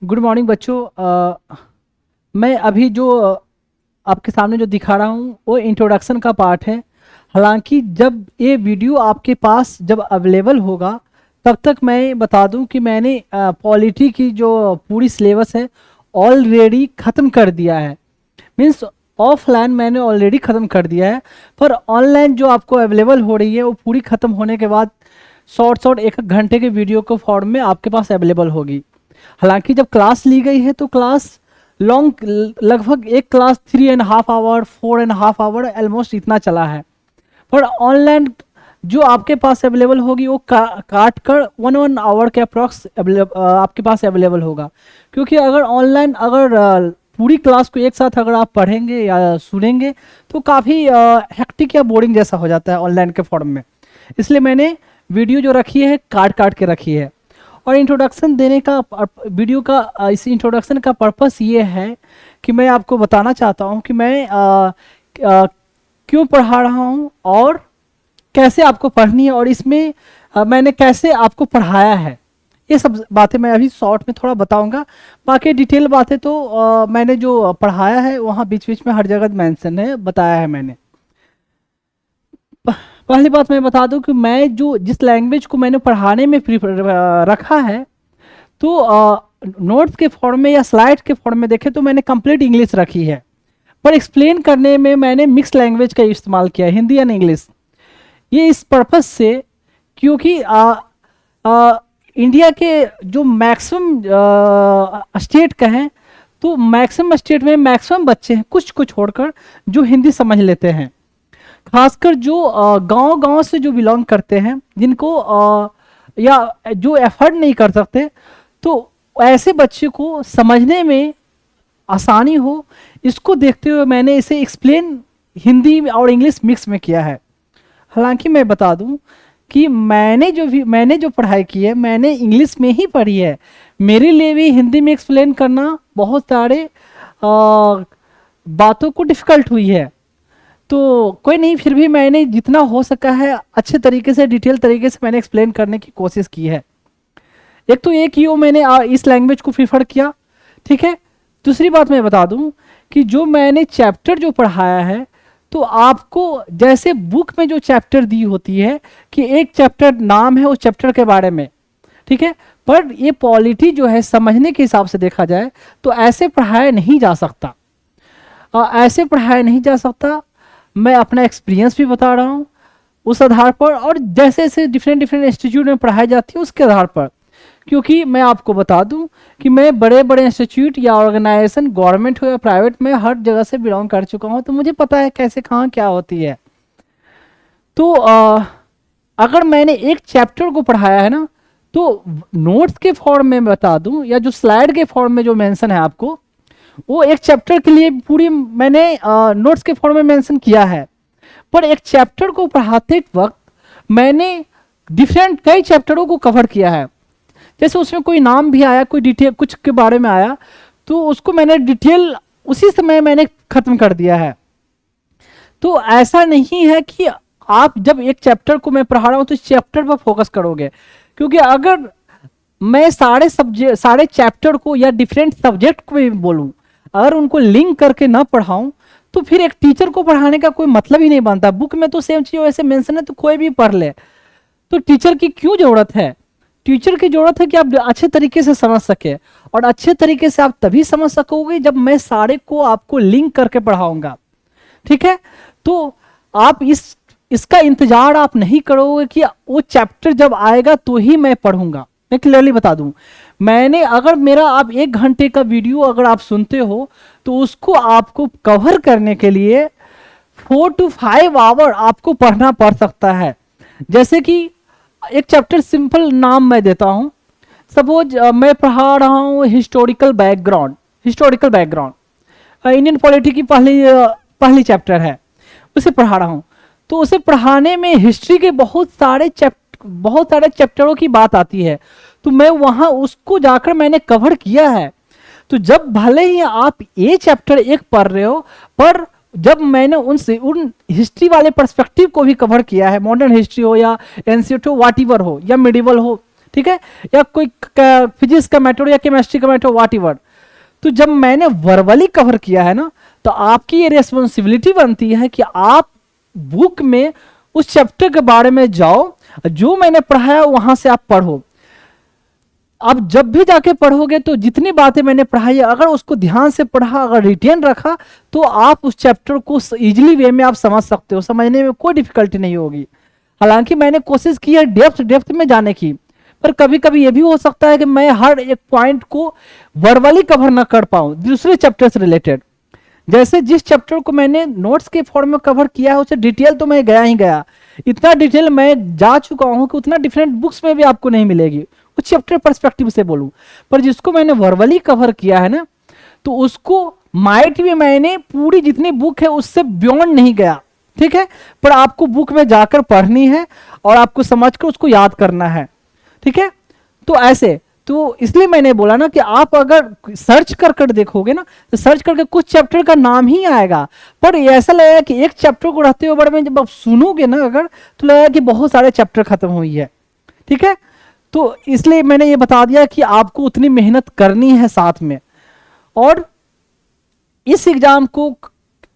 Good morning बच्चों। मैं अभी जो आपके सामने जो दिखा रहा हूँ वो इंट्रोडक्शन का पार्ट है। हालांकि जब ये वीडियो आपके पास जब अवेलेबल होगा तब तक मैं बता दूं कि मैंने पॉलिटी की जो पूरी सिलेबस है ऑलरेडी ख़त्म कर दिया है। मीन्स ऑफलाइन मैंने ऑलरेडी ख़त्म कर दिया है, पर ऑनलाइन जो आपको अवेलेबल हो रही है वो पूरी ख़त्म होने के बाद शॉर्ट शॉर्ट एक एक घंटे के वीडियो को फॉर्म में आपके पास अवेलेबल होगी। हालांकि जब क्लास ली गई है तो क्लास लॉन्ग, लगभग एक क्लास 3.5 आवर 4.5 आवर ऑलमोस्ट इतना चला है। पर ऑनलाइन जो आपके पास अवेलेबल होगी वो काट कर 1 आवर के अप्रॉक्स आपके पास अवेलेबल होगा। क्योंकि अगर ऑनलाइन पूरी क्लास को एक साथ अगर आप पढ़ेंगे या सुनेंगे तो काफ़ी हेक्टिक या बोरिंग जैसा हो जाता है ऑनलाइन के फॉर्म में। इसलिए मैंने वीडियो जो रखी है काट काट के रखी है। और इंट्रोडक्शन देने का वीडियो का इस इंट्रोडक्शन का पर्पस ये है कि मैं आपको बताना चाहता हूँ कि मैं क्यों पढ़ा रहा हूँ और कैसे आपको पढ़नी है, और इसमें मैंने कैसे आपको पढ़ाया है। ये सब बातें मैं अभी शॉर्ट में थोड़ा बताऊंगा। बाकी डिटेल बातें तो मैंने जो पढ़ाया है वहाँ बीच बीच में हर जगह मेंशन है, बताया है मैंने। पहली बात मैं बता दूं कि मैं जो जिस लैंग्वेज को मैंने पढ़ाने में रखा है तो नोट्स के फॉर्म में या स्लाइड के फॉर्म में देखें तो मैंने कंप्लीट इंग्लिश रखी है, पर एक्सप्लेन करने में मैंने मिक्स लैंग्वेज का इस्तेमाल किया है, हिंदी एंड इंग्लिश। ये इस पर्पस से क्योंकि इंडिया के जो मैक्सिमम स्टेट का है तो मैक्सिमम स्टेट में मैक्सिमम बच्चे हैं कुछ को छोड़कर जो हिंदी समझ लेते हैं। खासकर जो गांव-गांव से जो बिलोंग करते हैं, जिनको या जो एफर्ट नहीं कर सकते, तो ऐसे बच्चे को समझने में आसानी हो, इसको देखते हुए मैंने इसे एक्सप्लेन हिंदी और इंग्लिश मिक्स में किया है। हालांकि मैं बता दूं कि मैंने जो पढ़ाई की है मैंने इंग्लिश में ही पढ़ी है। मेरे लिए भी हिंदी में एक्सप्लेन करना बहुत सारे बातों को डिफ़िकल्ट हुई है। तो कोई नहीं, फिर भी मैंने जितना हो सका है अच्छे तरीके से डिटेल तरीके से मैंने एक्सप्लेन करने की कोशिश की है। एक तो ये कि वो मैंने इस लैंग्वेज को प्रीफर किया, ठीक है। दूसरी बात मैं बता दूं कि जो मैंने चैप्टर जो पढ़ाया है तो आपको जैसे बुक में जो चैप्टर दी होती है कि एक चैप्टर नाम है उस चैप्टर के बारे में, ठीक है, पर ये पॉलिटी जो है समझने के हिसाब से देखा जाए तो ऐसे पढ़ाया नहीं जा सकता। ऐसे पढ़ाया नहीं जा सकता। मैं अपना एक्सपीरियंस भी बता रहा हूँ उस आधार पर, और जैसे जैसे डिफरेंट डिफरेंट इंस्टीट्यूट में पढ़ाई जाती है उसके आधार पर। क्योंकि मैं आपको बता दूं कि मैं बड़े बड़े इंस्टीट्यूट या ऑर्गेनाइजेशन गवर्नमेंट हो या प्राइवेट में हर जगह से बिलोंग कर चुका हूँ, तो मुझे पता है कैसे कहाँ क्या होती है। तो अगर मैंने एक चैप्टर को पढ़ाया है ना तो नोट्स के फॉर्म में बता दूं या जो स्लाइड के फॉर्म में जो मेंशन है आपको, वो एक चैप्टर के लिए पूरी मैंने नोट्स के फॉर्म में मेंशन किया है। पर एक चैप्टर को पढ़ाते वक्त मैंने डिफरेंट कई चैप्टरों को कवर किया है। जैसे उसमें कोई नाम भी आया, कोई डिटेल कुछ के बारे में आया, तो उसको मैंने डिटेल उसी समय मैंने खत्म कर दिया है। तो ऐसा नहीं है कि आप जब एक चैप्टर को मैं पढ़ा रहा हूं तो इस चैप्टर पर फोकस करोगे, क्योंकि अगर मैं सारे चैप्टर को या डिफरेंट सब्जेक्ट को भी बोलूं, अगर उनको लिंक करके ना पढ़ाऊं तो फिर एक टीचर को पढ़ाने का कोई मतलब ही नहीं बनता। बुक में तो सेम चीज वैसे मेंशन है तो कोई भी पढ़ ले, तो टीचर की क्यों जरूरत है? टीचर की जरूरत है कि आप अच्छे तरीके से समझ सके, और अच्छे तरीके से आप तभी समझ सकोगे जब मैं सारे को आपको लिंक करके पढ़ाऊंगा, ठीक है। तो आप इसका इंतजार आप नहीं करोगे कि वो चैप्टर जब आएगा तो ही मैं पढ़ूंगा। मैं क्लियरली बता दूं, मैंने अगर मेरा आप 1 घंटे का वीडियो अगर आप सुनते हो तो उसको आपको कवर करने के लिए 4 to 5 आवर आपको पढ़ना पड़ सकता है। जैसे कि एक चैप्टर सिंपल नाम मैं देता हूं, सपोज मैं पढ़ा रहा हूं हिस्टोरिकल बैकग्राउंड इंडियन पॉलिटी की पहली चैप्टर है, उसे पढ़ा रहा हूं। तो उसे पढ़ाने में हिस्ट्री के बहुत सारे चैप्टरों की बात आती है, तो मैं वहां उसको जाकर मैंने कवर किया है। तो जब भले ही आप ये चैप्टर एक पढ़ रहे हो, पर जब मैंने उन हिस्ट्री वाले पर्सपेक्टिव को भी कवर किया है, मॉडर्न हिस्ट्री हो या एंशिएंट हो, व्हाटएवर हो या मिडिवल हो, ठीक है, या कोई फिजिक्स का मैटर या केमिस्ट्री का मैटर, व्हाट एवर। तो जब मैंने वर्बली कवर किया है ना, तो आपकी ये रिस्पॉन्सिबिलिटी बनती है कि आप बुक में उस चैप्टर के बारे में जाओ, जो मैंने पढ़ाया वहां से आप पढ़ो। अब जब भी जाके पढ़ोगे तो जितनी बातें मैंने पढ़ाई, अगर उसको ध्यान से पढ़ा, अगर रिटेन रखा, तो आप उस चैप्टर को इजीली वे में आप समझ सकते हो, समझने में कोई डिफिकल्टी नहीं होगी। हालांकि मैंने कोशिश की है डेप्थ में जाने की, पर कभी कभी ये भी हो सकता है कि मैं हर एक पॉइंट को वर्बली कवर ना कर पाऊं दूसरे चैप्टर से रिलेटेड। जैसे जिस चैप्टर को मैंने नोट्स के फॉर्म में कवर किया है, उसे डिटेल तो मैं गया ही गया, इतना डिटेल मैं जा चुका हूं कि उतना डिफरेंट बुक्स में भी आपको नहीं मिलेगी, उस चैप्टर पर्सपेक्टिव से बोलूं। पर जिसको मैंने वर्बली कवर किया है ना, तो उसको माइट भी मैंने पूरी जितनी बुक है उससे बियॉन्ड नहीं गया, ठीक है, पर आपको बुक में जाकर पढ़नी है और आपको समझकर उसको याद करना है, ठीक है। तो ऐसे, तो इसलिए मैंने बोला ना कि आप अगर सर्च कर देखोगे ना, तो सर्च करके कुछ चैप्टर का नाम ही आएगा, पर ऐसा लगेगा कि एक चैप्टर को रहते हुए बड़े में जब आप सुनोगे ना अगर, तो लगेगा कि बहुत सारे चैप्टर खत्म हुई है, ठीक है। तो इसलिए मैंने ये बता दिया कि आपको उतनी मेहनत करनी है साथ में। और इस एग्जाम को,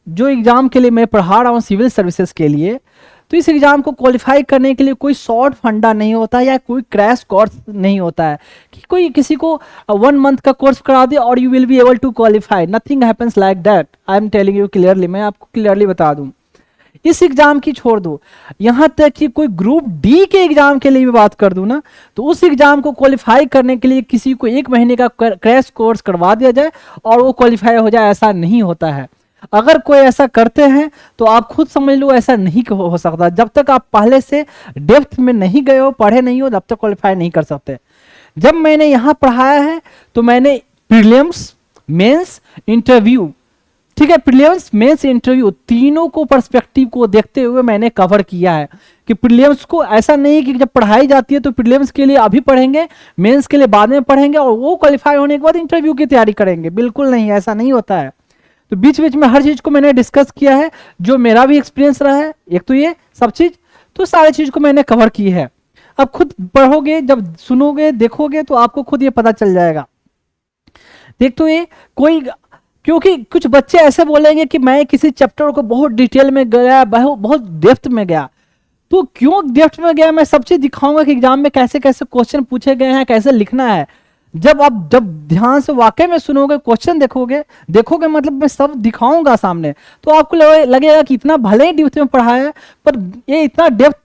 जो एग्जाम के लिए मैं पढ़ा रहा हूँ सिविल सर्विसेज के लिए, तो इस एग्जाम को क्वालिफाई करने के लिए कोई शॉर्ट फंडा नहीं होता या कोई क्रैश कोर्स नहीं होता है कि कोई किसी को 1 मंथ का कोर्स करा दे और you will be able to qualify. Nothing happens like that, I am telling you clearly, मैं आपको क्लियरली बता दूं। इस एग्जाम की छोड़ दो, यहां तक कि कोई ग्रुप डी के एग्जाम के लिए भी बात कर दूं ना, तो उस एग्जाम को क्वालिफाई करने के लिए किसी को 1 महीने का क्रैश कोर्स करवा दिया जाए और वो क्वालिफाई हो जाए, ऐसा नहीं होता है। अगर कोई ऐसा करते हैं तो आप खुद समझ लो ऐसा नहीं हो सकता। जब तक आप पहले से डेप्थ में नहीं गए हो, पढ़े नहीं हो, तब तक क्वालिफाई नहीं कर सकते। जब मैंने यहां पढ़ाया है तो मैंने प्रीलिम्स, मेंस, इंटरव्यू, ठीक है, प्रीलिम्स, मेंस, इंटरव्यू तीनों को पर्सपेक्टिव को देखते हुए मैंने कवर किया है कि प्रीलिम्स को ऐसा नहीं कि जब पढ़ाई जाती है तो प्रीलिम्स के लिए अभी पढ़ेंगे, मेंस के लिए बाद में पढ़ेंगे और वो क्वालिफाई होने के बाद इंटरव्यू की तैयारी करेंगे। बिल्कुल नहीं, ऐसा नहीं होता है। तो बीच बीच में हर चीज को मैंने डिस्कस किया है, जो मेरा भी एक्सपीरियंस रहा है, एक तो ये सब चीज, तो सारी चीज को मैंने कवर की है। अब खुद पढ़ोगे, जब सुनोगे, देखोगे, तो आपको खुद ये पता चल जाएगा। देख, तो ये कोई, क्योंकि कुछ बच्चे ऐसे बोलेंगे कि मैं किसी चैप्टर को बहुत डिटेल में गया, बहुत डेप्थ में गया, तो क्यों डेप्थ में गया, मैं सब चीज दिखाऊंगा कि एग्जाम में कैसे कैसे क्वेश्चन पूछे गए हैं, कैसे लिखना है। जब ध्यान से वाकई में सुनोगे, क्वेश्चन देखोगे मतलब मैं सब दिखाऊंगा सामने, तो आपको लगेगा कि इतना भले ही डेप्थ में पढ़ाया है, पर ये इतना डेप्थ,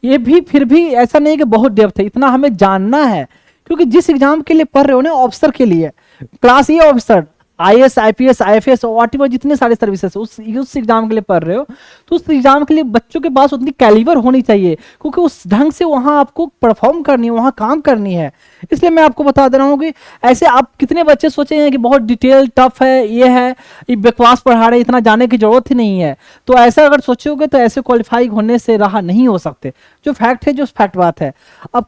ये भी फिर भी ऐसा नहीं कि बहुत डेप्थ है, इतना हमें जानना है। क्योंकि जिस एग्जाम के लिए पढ़ रहे हो ना, ऑफिसर के लिए, क्लास ए ऑफिसर, IAS, IPS, IFS और व्हाटएवर जितने सारे सर्विसेज उस एग्जाम के लिए पढ़ रहे हो, तो उस एग्जाम के लिए बच्चों के पास उतनी कैलिबर होनी चाहिए, क्योंकि उस ढंग से वहां आपको परफॉर्म करनी है, वहां काम करनी है। इसलिए मैं आपको बता दे रहा हूँ कि ऐसे आप कितने बच्चे सोचे हैं कि बहुत डिटेल टफ है, ये है, ये बकवास पढ़ा रहे, इतना जाने की जरूरत ही नहीं है। तो ऐसा अगर सोचोगे तो ऐसे क्वालिफाई होने से रहा नहीं हो सकते। जो फैक्ट है, जो फैक्ट बात है। अब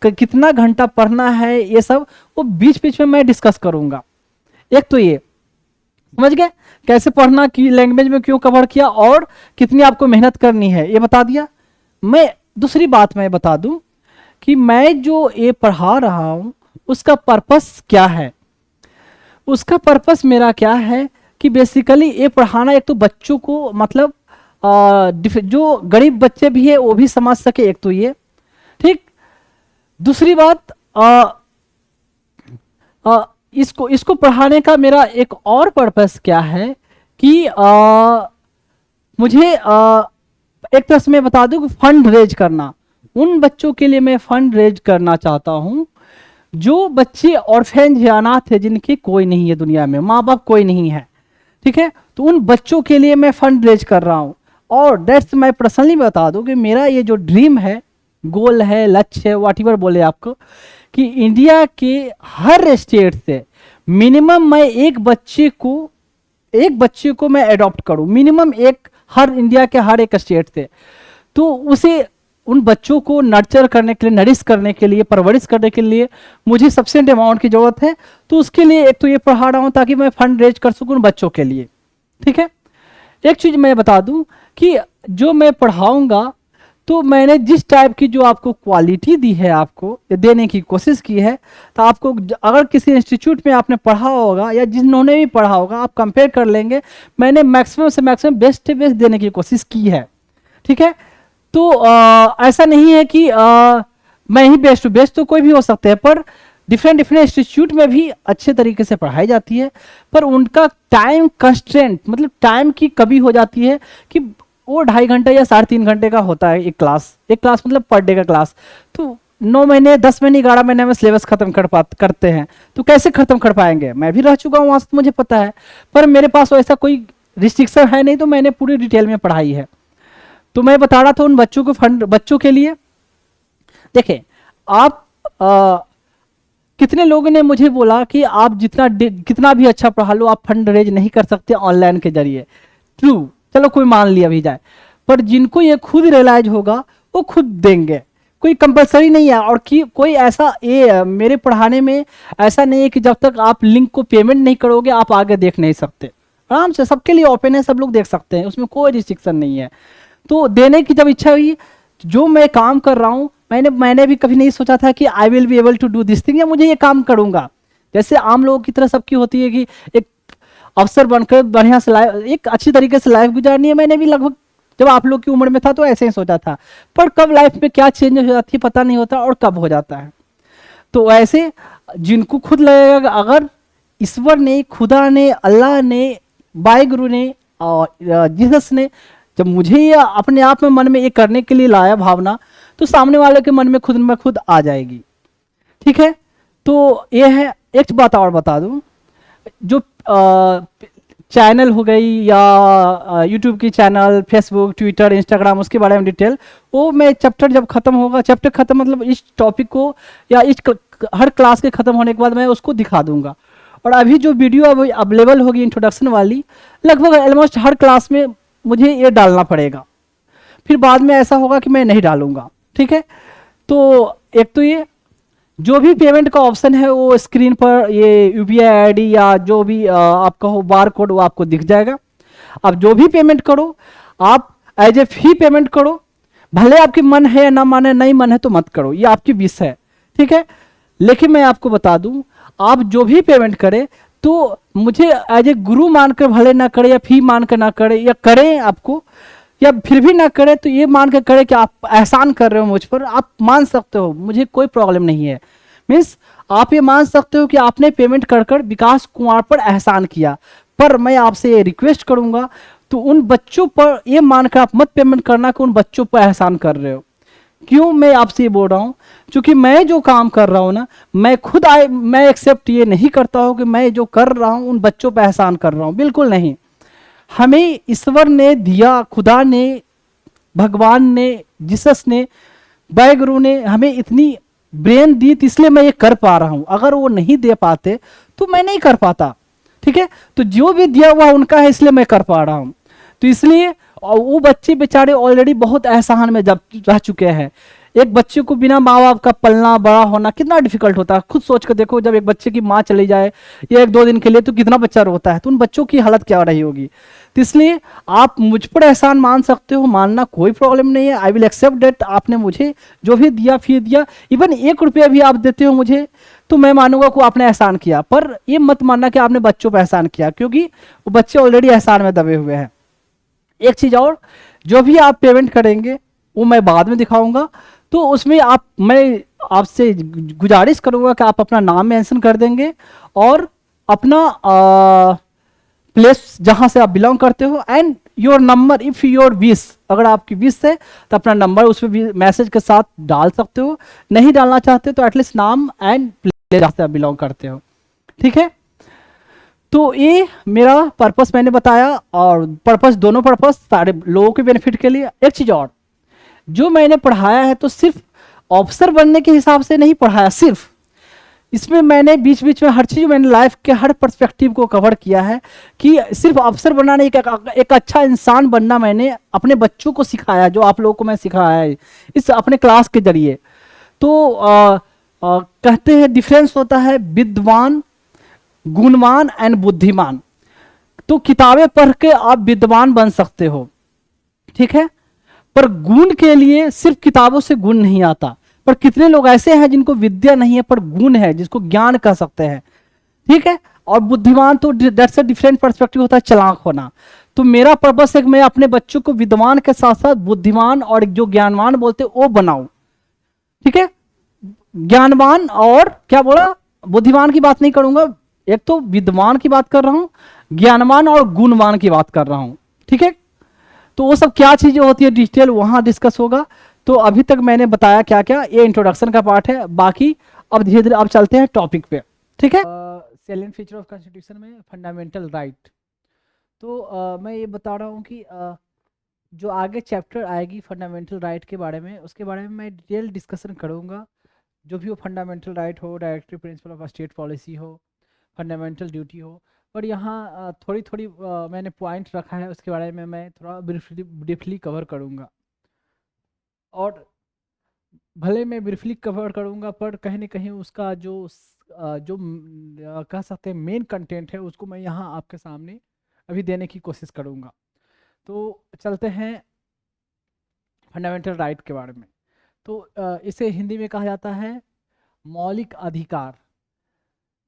कितना घंटा पढ़ना है, ये सब वो बीच बीच में मैं डिस्कस करूंगा। एक तो ये समझ गए कैसे पढ़ना, की लैंग्वेज में क्यों कवर किया और कितनी आपको मेहनत करनी है, ये बता दिया। मैं दूसरी बात मैं बता दूं कि मैं जो ये पढ़ा रहा हूं उसका पर्पस क्या है। उसका पर्पस मेरा क्या है कि बेसिकली ये पढ़ाना, एक तो बच्चों को मतलब जो गरीब बच्चे भी है वो भी समझ सके, एक तो ये, ठीक। दूसरी बात, इसको पढ़ाने का मेरा एक और पर्पस क्या है कि मुझे एक तरह से मैं बता दूं कि फंड रेज करना। उन बच्चों के लिए मैं फंड रेज करना चाहता हूं जो बच्चे ऑर्फेन या अनाथ है, जिनके कोई नहीं है दुनिया में, माँ बाप कोई नहीं है, ठीक है। तो उन बच्चों के लिए मैं फंड रेज कर रहा हूं। और दैट्स मैं पर्सनली बता दूं कि मेरा ये जो ड्रीम है, गोल है, लक्ष्य है, व्हाटएवर बोले आपको, कि इंडिया के हर स्टेट से मिनिमम मैं एक बच्चे को मैं अडॉप्ट करूं, मिनिमम एक, हर इंडिया के हर एक स्टेट से। तो उसे, उन बच्चों को नर्चर करने के लिए, नरिश करने के लिए, परवरिश करने के लिए मुझे सफिशिएंट अमाउंट की जरूरत है। तो उसके लिए एक तो ये पढ़ा रहा हूं ताकि मैं फंड रेज कर सकूं बच्चों के लिए, ठीक है। एक चीज मैं बता दूं कि जो मैं पढ़ाऊंगा तो मैंने जिस टाइप की जो आपको क्वालिटी दी है, आपको ये देने की कोशिश की है, तो आपको अगर किसी इंस्टीट्यूट में आपने पढ़ा होगा या जिन्होंने भी पढ़ा होगा, आप कंपेयर कर लेंगे, मैंने मैक्सिमम से मैक्सिमम बेस्ट से बेस्ट देने की कोशिश की है। ठीक है, तो ऐसा नहीं है कि मैं ही बेस्ट हूँ, बेस्ट तो कोई भी हो सकते हैं, पर डिफरेंट डिफरेंट इंस्टीट्यूट में भी अच्छे तरीके से पढ़ाई जाती है, पर उनका टाइम कंस्ट्रेंट, मतलब टाइम की कमी हो जाती है कि वो 2.5 घंटे या 3.5 घंटे का होता है एक क्लास, मतलब पर डे का क्लास। तो 9 महीने 10 महीने 11 महीने में सिलेबस खत्म करते हैं, तो कैसे खत्म कर पाएंगे? मैं भी रह चुका हूँ वहां से, तो मुझे पता है, पर मेरे पास ऐसा कोई रिस्ट्रिक्शन है नहीं, तो मैंने पूरी डिटेल में पढ़ाई है। तो मैं बता रहा था उन बच्चों को, फंड बच्चों के लिए देखिए, आप कितने लोगों ने मुझे बोला कि आप कितना भी अच्छा पढ़ा लो, आप फंड रेज नहीं कर सकते ऑनलाइन के जरिए। ट्रू, चलो कोई मान लिया भी जाए, पर जिनको ये खुद रियलाइज होगा वो खुद देंगे, कोई कंपलसरी नहीं है। और कि कोई ऐसा मेरे पढ़ाने में ऐसा नहीं है कि जब तक आप लिंक को पेमेंट नहीं करोगे आप आगे देख नहीं सकते। आराम से सबके लिए ओपन है, सब लोग देख सकते हैं, उसमें कोई रिस्ट्रिक्शन नहीं है। तो देने की जब इच्छा हुई, जो मैं काम कर रहा हूँ, मैंने भी कभी नहीं सोचा था कि I will be able to do this thing, या मुझे ये काम करूंगा। जैसे आम लोगों की तरह सबकी होती है कि एक अफसर बनकर बढ़िया से एक अच्छी तरीके से लाइफ गुजारनी है। मैंने भी लगभग जब आप लोग की उम्र में था तो ऐसे ही सोचा था, पर कब लाइफ में क्या चेंज हो जाती है पता नहीं होता, और कब हो जाता है। तो ऐसे जिनको खुद लगेगा अगर ईश्वर ने, खुदा ने, अल्लाह ने, वाहिगुरु ने और जीसस ने जब मुझे ये अपने आप में मन में ये करने के लिए लाया भावना, तो सामने वाले के मन में खुद आ जाएगी। ठीक है, तो ये है। एक बात और बता दूं, जो चैनल हो गई या यूट्यूब की चैनल, फेसबुक, ट्विटर, इंस्टाग्राम, उसके बारे में डिटेल, वो मैं चैप्टर जब खत्म होगा, चैप्टर खत्म मतलब इस टॉपिक को या हर क्लास के खत्म होने के बाद मैं उसको दिखा दूंगा। और अभी जो वीडियो अब अवेलेबल होगी इंट्रोडक्शन वाली, लगभग ऑलमोस्ट हर क्लास में मुझे ये डालना पड़ेगा, फिर बाद में ऐसा होगा कि मैं नहीं डालूंगा। ठीक है, तो एक तो ये जो भी पेमेंट का ऑप्शन है वो स्क्रीन पर ये यूपीआई आईडी या जो भी आपका हो बार कोड, वो आपको दिख जाएगा। आप जो भी पेमेंट करो, आप एज ए फी पेमेंट करो, भले आपकी मन है या ना माने, नहीं मन है तो मत करो, ये आपकी विश है। ठीक है, लेकिन मैं आपको बता दूं, आप जो भी पेमेंट करें तो मुझे एज ए गुरु मानकर भले ना करे, या फी मानकर ना करे, या करें आपको या फिर भी ना करे, तो ये मान कर करे कि आप एहसान कर रहे हो मुझ पर, आप मान सकते हो, मुझे कोई प्रॉब्लम नहीं है। मीन्स आप ये मान सकते हो कि आपने पेमेंट कर कर विकास कुमार पर एहसान किया, पर मैं आपसे ये रिक्वेस्ट करूंगा, तो उन बच्चों पर ये मानकर आप मत पेमेंट करना कि उन बच्चों पर एहसान कर रहे हो। क्यों मैं आपसे ये बोल रहा हूँ? क्योंकि मैं जो काम कर रहा हूँ ना, मैं एक्सेप्ट ये नहीं करता हूँ कि मैं जो कर रहा हूँ उन बच्चों पर एहसान कर रहा हूँ, बिल्कुल नहीं। हमें ईश्वर ने दिया, खुदा ने, भगवान ने, जीसस ने, वाहिगुरु ने हमें इतनी ब्रेन दी, तो इसलिए मैं ये कर पा रहा हूं। अगर वो नहीं दे पाते तो मैं नहीं कर पाता। ठीक है, तो जो भी दिया हुआ उनका है, इसलिए मैं कर पा रहा हूं। तो इसलिए वो बच्चे बेचारे ऑलरेडी बहुत एहसान में जब रह चुके हैं। एक बच्चे को बिना माँ बाप का पलना बड़ा होना कितना डिफिकल्ट होता है, खुद सोच कर देखो। जब एक बच्चे की माँ चली जाए या 1-2 दिन के लिए, तो कितना बच्चा रोता है, तो उन बच्चों की हालत क्या रही होगी। तो इसलिए आप मुझ पर एहसान मान सकते हो, मानना कोई प्रॉब्लम नहीं है। आई विल एक्सेप्ट डेट, आपने मुझे जो भी दिया, फी दिया, इवन 1 रुपया भी आप देते हो मुझे, तो मैं मानूंगा कि आपने एहसान किया। पर ये मत मानना कि आपने बच्चों पर एहसान किया, क्योंकि वो बच्चे ऑलरेडी एहसान में दबे हुए हैं। एक चीज और, जो भी आप पेमेंट करेंगे वो मैं बाद में दिखाऊंगा, तो उसमें मैं आपसे गुजारिश करूंगा कि आप अपना नाम मेंशन कर देंगे और अपना प्लेस जहां से आप बिलोंग करते हो, and your number if your wish, अगर आपकी विश है तो अपना नंबर उसमें भी मैसेज के साथ डाल सकते हो। नहीं डालना चाहते तो एटलीस्ट नाम एंड प्लेस जहां से आप बिलोंग करते हो। ठीक है, तो ये मेरा पर्पस मैंने बताया, और पर्पस, दोनों पर्पस सारे लोगों के बेनिफिट के लिए। एक चीज और, जो मैंने पढ़ाया है तो सिर्फ ऑफिसर बनने के हिसाब से नहीं पढ़ाया, सिर्फ इसमें मैंने बीच बीच में हर चीज, मैंने लाइफ के हर पर्सपेक्टिव को कवर किया है, कि सिर्फ ऑफिसर बनना नहीं, एक अच्छा इंसान बनना मैंने अपने बच्चों को सिखाया, जो आप लोगों को मैं सिखाया है इस अपने क्लास के जरिए। तो कहते हैं डिफरेंस होता है विद्वान, गुणवान एंड बुद्धिमान। तो किताबें पढ़ के आप विद्वान बन सकते हो, ठीक है, पर गुण के लिए सिर्फ किताबों से गुण नहीं आता, पर कितने लोग ऐसे हैं जिनको विद्या नहीं है पर गुण है, जिसको ज्ञान कह सकते हैं, ठीक है। और बुद्धिमान तो दैट्स अ डिफरेंट पर्सपेक्टिव होता है, चालाक होना। तो मेरा पर्पस है कि मैं अपने बच्चों को विद्वान के साथ साथ बुद्धिमान और जो ज्ञानवान बोलते हैं वो बनाऊं, ठीक है। ज्ञानवान और क्या बोला, बुद्धिमान की बात नहीं करूंगा, एक तो विद्वान की बात कर रहा हूं, ज्ञानवान और गुणवान की बात कर रहा हूं, ठीक है। तो वो सब क्या चीजें होती है डिटेल वहां डिस्कस होगा। तो अभी तक मैंने बताया क्या क्या, ये इंट्रोडक्शन का पार्ट है, बाकी अब धीरे धीरे अब चलते हैं टॉपिक पे, ठीक है। सेलियंट फीचर ऑफ कॉन्स्टिट्यूशन में फंडामेंटल राइट। तो मैं ये बता रहा हूँ कि जो आगे चैप्टर आएगी फंडामेंटल राइट के बारे में, उसके बारे में मैं डिटेल डिस्कशन करूँगा। जो भी वो फंडामेंटल राइट हो, directive principle of state policy हो, फंडामेंटल ड्यूटी हो, पर यहाँ थोड़ी थोड़ी मैंने पॉइंट रखा है, उसके बारे में मैं थोड़ा ब्रीफली कवर करूँगा। और भले मैं ब्रीफली कवर करूँगा पर कहीं ना कहीं उसका जो कह सकते हैं मेन कंटेंट है, उसको मैं यहाँ आपके सामने अभी देने की कोशिश करूँगा। तो चलते हैं फंडामेंटल राइट के बारे में। तो इसे हिंदी में कहा जाता है मौलिक अधिकार।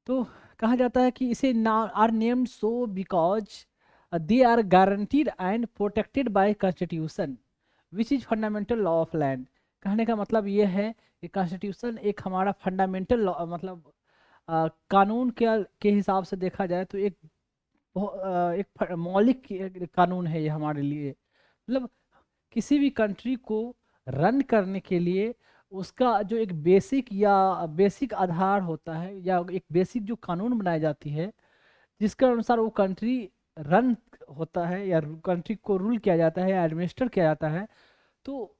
तो कहा जाता है कि इसे are named so because they are guaranteed and protected by constitution which is fundamental law of land. कहने का मतलब ये है कि कॉन्स्टिट्यूशन एक हमारा फंडामेंटल लॉ, मतलब कानून के हिसाब से देखा जाए तो एक मौलिक कानून है ये हमारे लिए। मतलब किसी भी कंट्री को रन करने के लिए उसका जो एक बेसिक आधार होता है, या एक बेसिक जो कानून बनाई जाती है जिसके अनुसार वो कंट्री रन होता है या कंट्री को रूल किया जाता है या एडमिनिस्टर किया जाता है, तो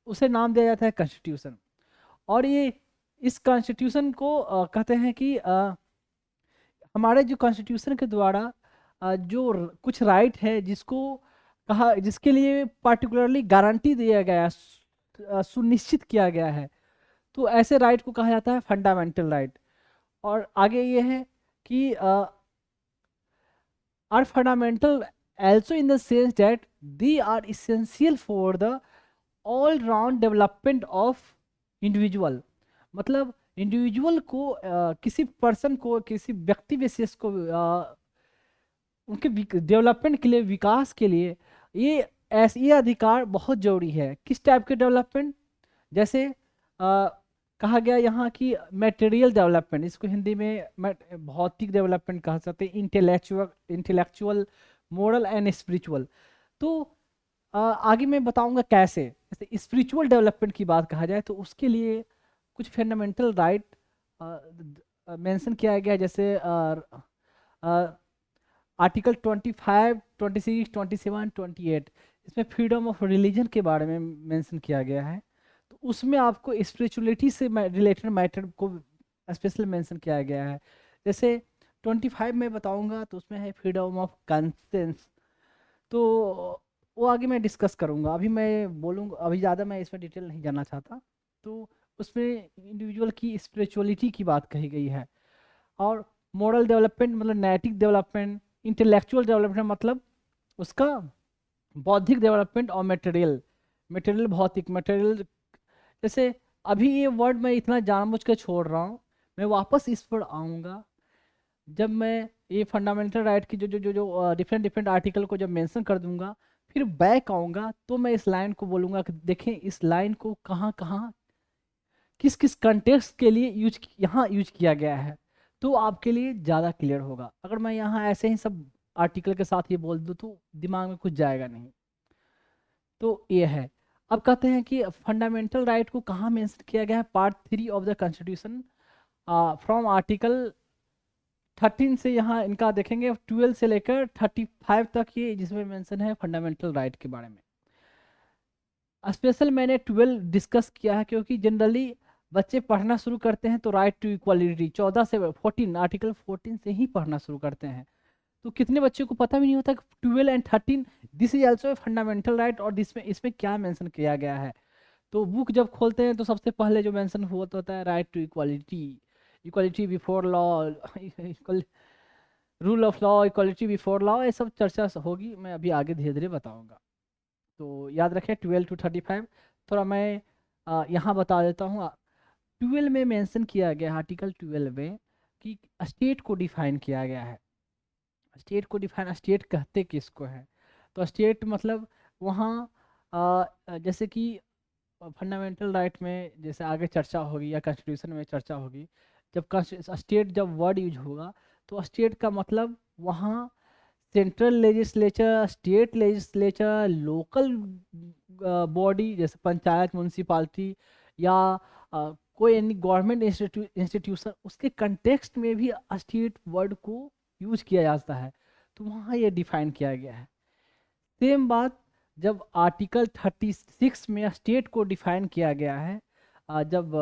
उसे नाम दिया जाता है कॉन्स्टिट्यूशन। और ये इस कॉन्स्टिट्यूशन को कहते हैं कि हमारे जो कॉन्स्टिट्यूशन के द्वारा कुछ राइट है जिसके लिए पार्टिकुलरली गारंटी दिया गया है, सुनिश्चित किया गया है, तो ऐसे राइट को कहा जाता है फंडामेंटल राइट। और आगे ये है कि are fundamental also in the sense that they are essential for the all round development of individual। मतलब इंडिविजुअल को किसी पर्सन को, किसी व्यक्ति विशेष को उनके डेवलपमेंट के लिए, विकास के लिए ये अधिकार बहुत जरूरी है। किस टाइप के डेवलपमेंट, जैसे कहा गया यहाँ की मटेरियल डेवलपमेंट, इसको हिंदी में भौतिक डेवलपमेंट कह सकते हैं, इंटेलेक्चुअल, मोरल एंड स्पिरिचुअल। तो आगे मैं बताऊंगा कैसे। जैसे स्पिरिचुअल डेवलपमेंट की बात कहा जाए तो उसके लिए कुछ फंडामेंटल राइट मेंशन किया गया है, जैसे आर्टिकल 25, 26, 27, 28, इसमें फ्रीडम ऑफ रिलीजन के बारे में मेंशन किया गया है। तो उसमें आपको स्पिरिचुअलिटी से रिलेटेड मैटर को स्पेशल मेंशन किया गया है। जैसे 25 में बताऊंगा तो उसमें है फ्रीडम ऑफ कंसेंस, तो वो आगे मैं डिस्कस करूंगा, अभी मैं बोलूँगा, अभी ज़्यादा मैं इसमें डिटेल नहीं जानना चाहता। तो उसमें इंडिविजुअल की स्पिरिचुअलिटी की बात कही गई है। और मोरल डेवलपमेंट मतलब नैतिक डेवलपमेंट, इंटेलेक्चुअल डेवलपमेंट मतलब उसका बौद्धिक डेवलपमेंट, और मटेरियल भौतिक मटेरियल। जैसे अभी ये वर्ड मैं इतना जानबूझ के छोड़ रहा हूँ, मैं वापस इस पर आऊँगा जब मैं ये फंडामेंटल राइट की जो डिफरेंट आर्टिकल को जब मेंशन कर दूंगा, फिर बैक आऊँगा तो मैं इस लाइन को बोलूँगा कि देखें इस लाइन को कहाँ कहाँ किस किस कंटेक्स्ट के लिए यहाँ यूज किया गया है, तो आपके लिए ज़्यादा क्लियर होगा। अगर मैं यहाँ ऐसे ही सब आर्टिकल के साथ ये बोल दूँ तो दिमाग में कुछ जाएगा नहीं। तो ये है। अब कहते हैं कि फंडामेंटल राइट को कहाँ मेंशन किया गया है, part 3 of the constitution from article 13 से, यहाँ इनका देखेंगे 12 से लेकर 35 तक, ये जिसमें मेंशन है फंडामेंटल राइट के बारे में। स्पेशल मैंने 12 डिस्कस किया है क्योंकि जनरली बच्चे पढ़ना शुरू करते हैं तो राइट टू इक्वालिटी 14 से 14, आर्टिकल 14 से ही पढ़ना शुरू करते हैं। तो कितने बच्चों को पता भी नहीं होता कि 12 and 13 this is also a fundamental right, और इसमें क्या मेंशन किया गया है। तो बुक जब खोलते हैं तो सबसे पहले जो मेंशन हुआ होता है right to equality, equality before law, rule of law, equality before law, ये सब चर्चा होगी, मैं अभी आगे धीरे धीरे बताऊंगा। तो याद रखें 12 to 35। थोड़ा मैं यहाँ बता देता हूँ। 12 में मेंशन किया गया, आर्टिकल 12 में, कि स्टेट को डिफाइन किया गया है। स्टेट को डिफाइन, स्टेट कहते किसको है? तो स्टेट मतलब वहाँ जैसे कि फंडामेंटल राइट में जैसे आगे चर्चा होगी या कॉन्स्टिट्यूशन में चर्चा होगी, जब स्टेट जब वर्ड यूज होगा तो स्टेट का मतलब वहाँ central legislature, state legislature, local body जैसे पंचायत, म्यूनसिपालिटी या कोई एनी गवर्नमेंट इंस्टीट्यूशन, उसके कंटेक्स्ट में भी स्टेट वर्ड को यूज किया जाता है। तो वहाँ ये डिफाइन किया गया है। सेम बात जब आर्टिकल 36 में स्टेट को डिफाइन किया गया है, जब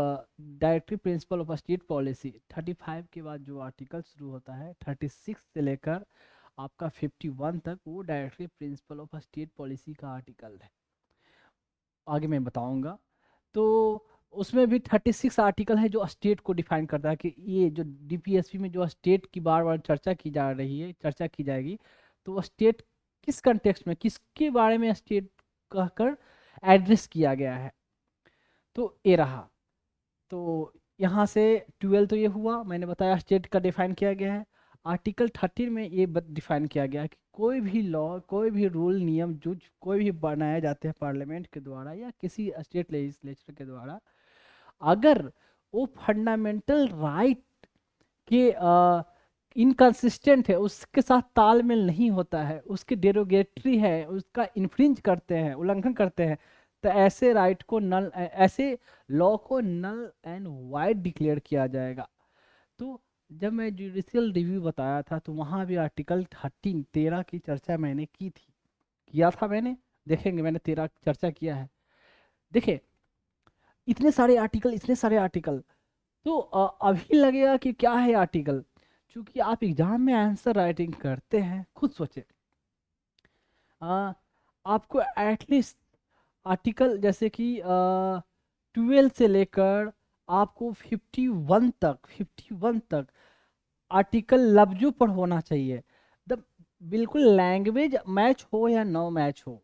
directory principal of state policy, 35 के बाद जो आर्टिकल शुरू होता है 36 से लेकर आपका 51 तक, वो directory principal of state policy का आर्टिकल है, आगे मैं बताऊंगा। तो उसमें भी 36 आर्टिकल है जो स्टेट को डिफाइन करता है कि ये जो डीपीएसपी में जो स्टेट की बार बार चर्चा की जा रही है, चर्चा की जाएगी, तो स्टेट किस कंटेक्स्ट में, किसके बारे में स्टेट कहकर एड्रेस किया गया है। तो ये रहा। तो यहाँ से 12 तो ये हुआ, मैंने बताया स्टेट का डिफाइन किया गया है। आर्टिकल 13 में ये डिफाइन किया गया है कि कोई भी लॉ, कोई भी रूल, नियम जो कोई भी बनाए जाते हैं पार्लियामेंट के द्वारा या किसी स्टेट लेजिस्लेचर के द्वारा, अगर वो फंडामेंटल राइट के इनकंसिस्टेंट है, उसके साथ तालमेल नहीं होता है, उसके डेरोगेटरी है, उसका इन्फ्रिंज करते हैं, उल्लंघन करते हैं, तो ऐसे राइट को नल, ऐसे लॉ को नल एंड वाइड डिक्लेयर किया जाएगा। तो जब मैं जुडिशियल रिव्यू बताया था तो वहाँ भी आर्टिकल 13 की चर्चा मैंने की थी, किया था मैंने, देखेंगे मैंने 13 चर्चा किया है। देखिए इतने सारे आर्टिकल, इतने सारे आर्टिकल, तो अभी लगेगा कि क्या है आर्टिकल, क्योंकि आप एग्जाम में आंसर राइटिंग करते हैं, खुद सोचे आपको एटलीस्ट आर्टिकल जैसे कि 12 से लेकर आपको 51 तक आर्टिकल लफ्जों पर होना चाहिए। द बिल्कुल लैंग्वेज मैच हो या नो मैच हो,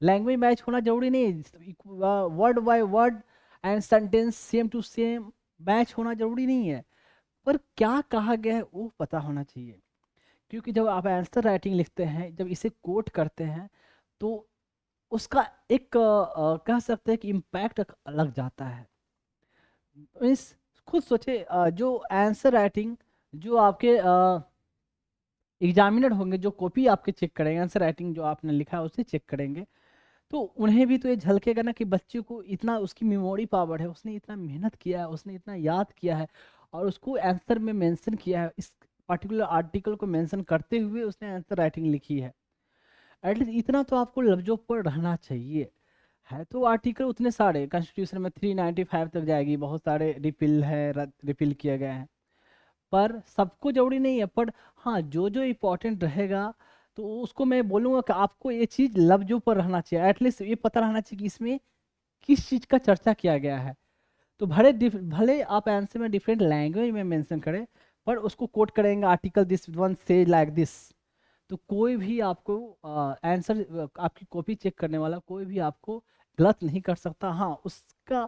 लैंग्वेज मैच होना जरूरी नहीं, word by word and sentence same to same match होना जरूरी नहीं है, पर क्या कहा गया है वो पता होना चाहिए। क्योंकि जब आप आंसर राइटिंग लिखते हैं, जब इसे कोट करते हैं, तो उसका एक कह सकते हैं कि इम्पैक्ट लग जाता है। मीन्स खुद सोचे, जो आंसर राइटिंग जो आपके एग्जामिनर होंगे, जो कॉपी आपके चेक करेंगे, आंसर राइटिंग जो आपने लिखा है उसे चेक करेंगे, तो उन्हें भी तो ये झलकेगा ना कि बच्चे को इतना, उसकी मेमोरी पावर है, उसने इतना मेहनत किया है, उसने इतना याद किया है, और उसको आंसर में मेंशन किया है, इस पर्टिकुलर आर्टिकल को मेंशन करते हुए उसने आंसर राइटिंग लिखी है। एटलीस्ट इतना तो आपको लफ्जों पर रहना चाहिए। है तो आर्टिकल उतने सारे कॉन्स्टिट्यूशन में 395 तक जाएगी, बहुत सारे रिपील है, रिपील किए गए हैं, पर सबको जरूरी नहीं है, पर हाँ जो जो इम्पोर्टेंट रहेगा तो उसको मैं बोलूँगा कि आपको ये चीज़ लफ्जों पर रहना चाहिए, एटलीस्ट ये पता रहना चाहिए कि इसमें किस चीज़ का चर्चा किया गया है। तो भले आप आंसर में डिफरेंट लैंग्वेज में मेंशन करें, पर उसको कोट करेंगे, आर्टिकल दिस वन से लाइक दिस, तो कोई भी आपको आंसर, आपकी कॉपी चेक करने वाला कोई भी आपको गलत नहीं कर सकता। हाँ उसका,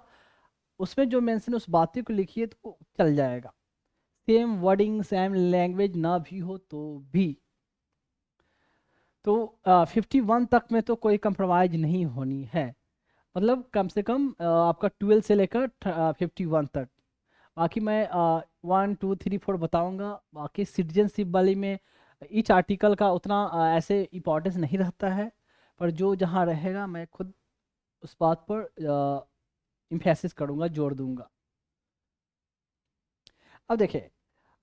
उसमें जो मेंशन उस बातें को लिखिए तो चल जाएगा, सेम वर्डिंग सेम लैंग्वेज ना भी हो तो भी। तो 51 तक में तो कोई कंप्रोमाइज नहीं होनी है, मतलब कम से कम आपका 12 से लेकर 51 तक। बाकी मैं 1 2 3 4 बताऊंगा। बाकी सिटीजनशिप वाली में ईच आर्टिकल का उतना ऐसे इम्पोर्टेंस नहीं रहता है, पर जो जहाँ रहेगा मैं खुद उस बात पर इम्फेसिस करूँगा, जोर दूंगा। अब देखिए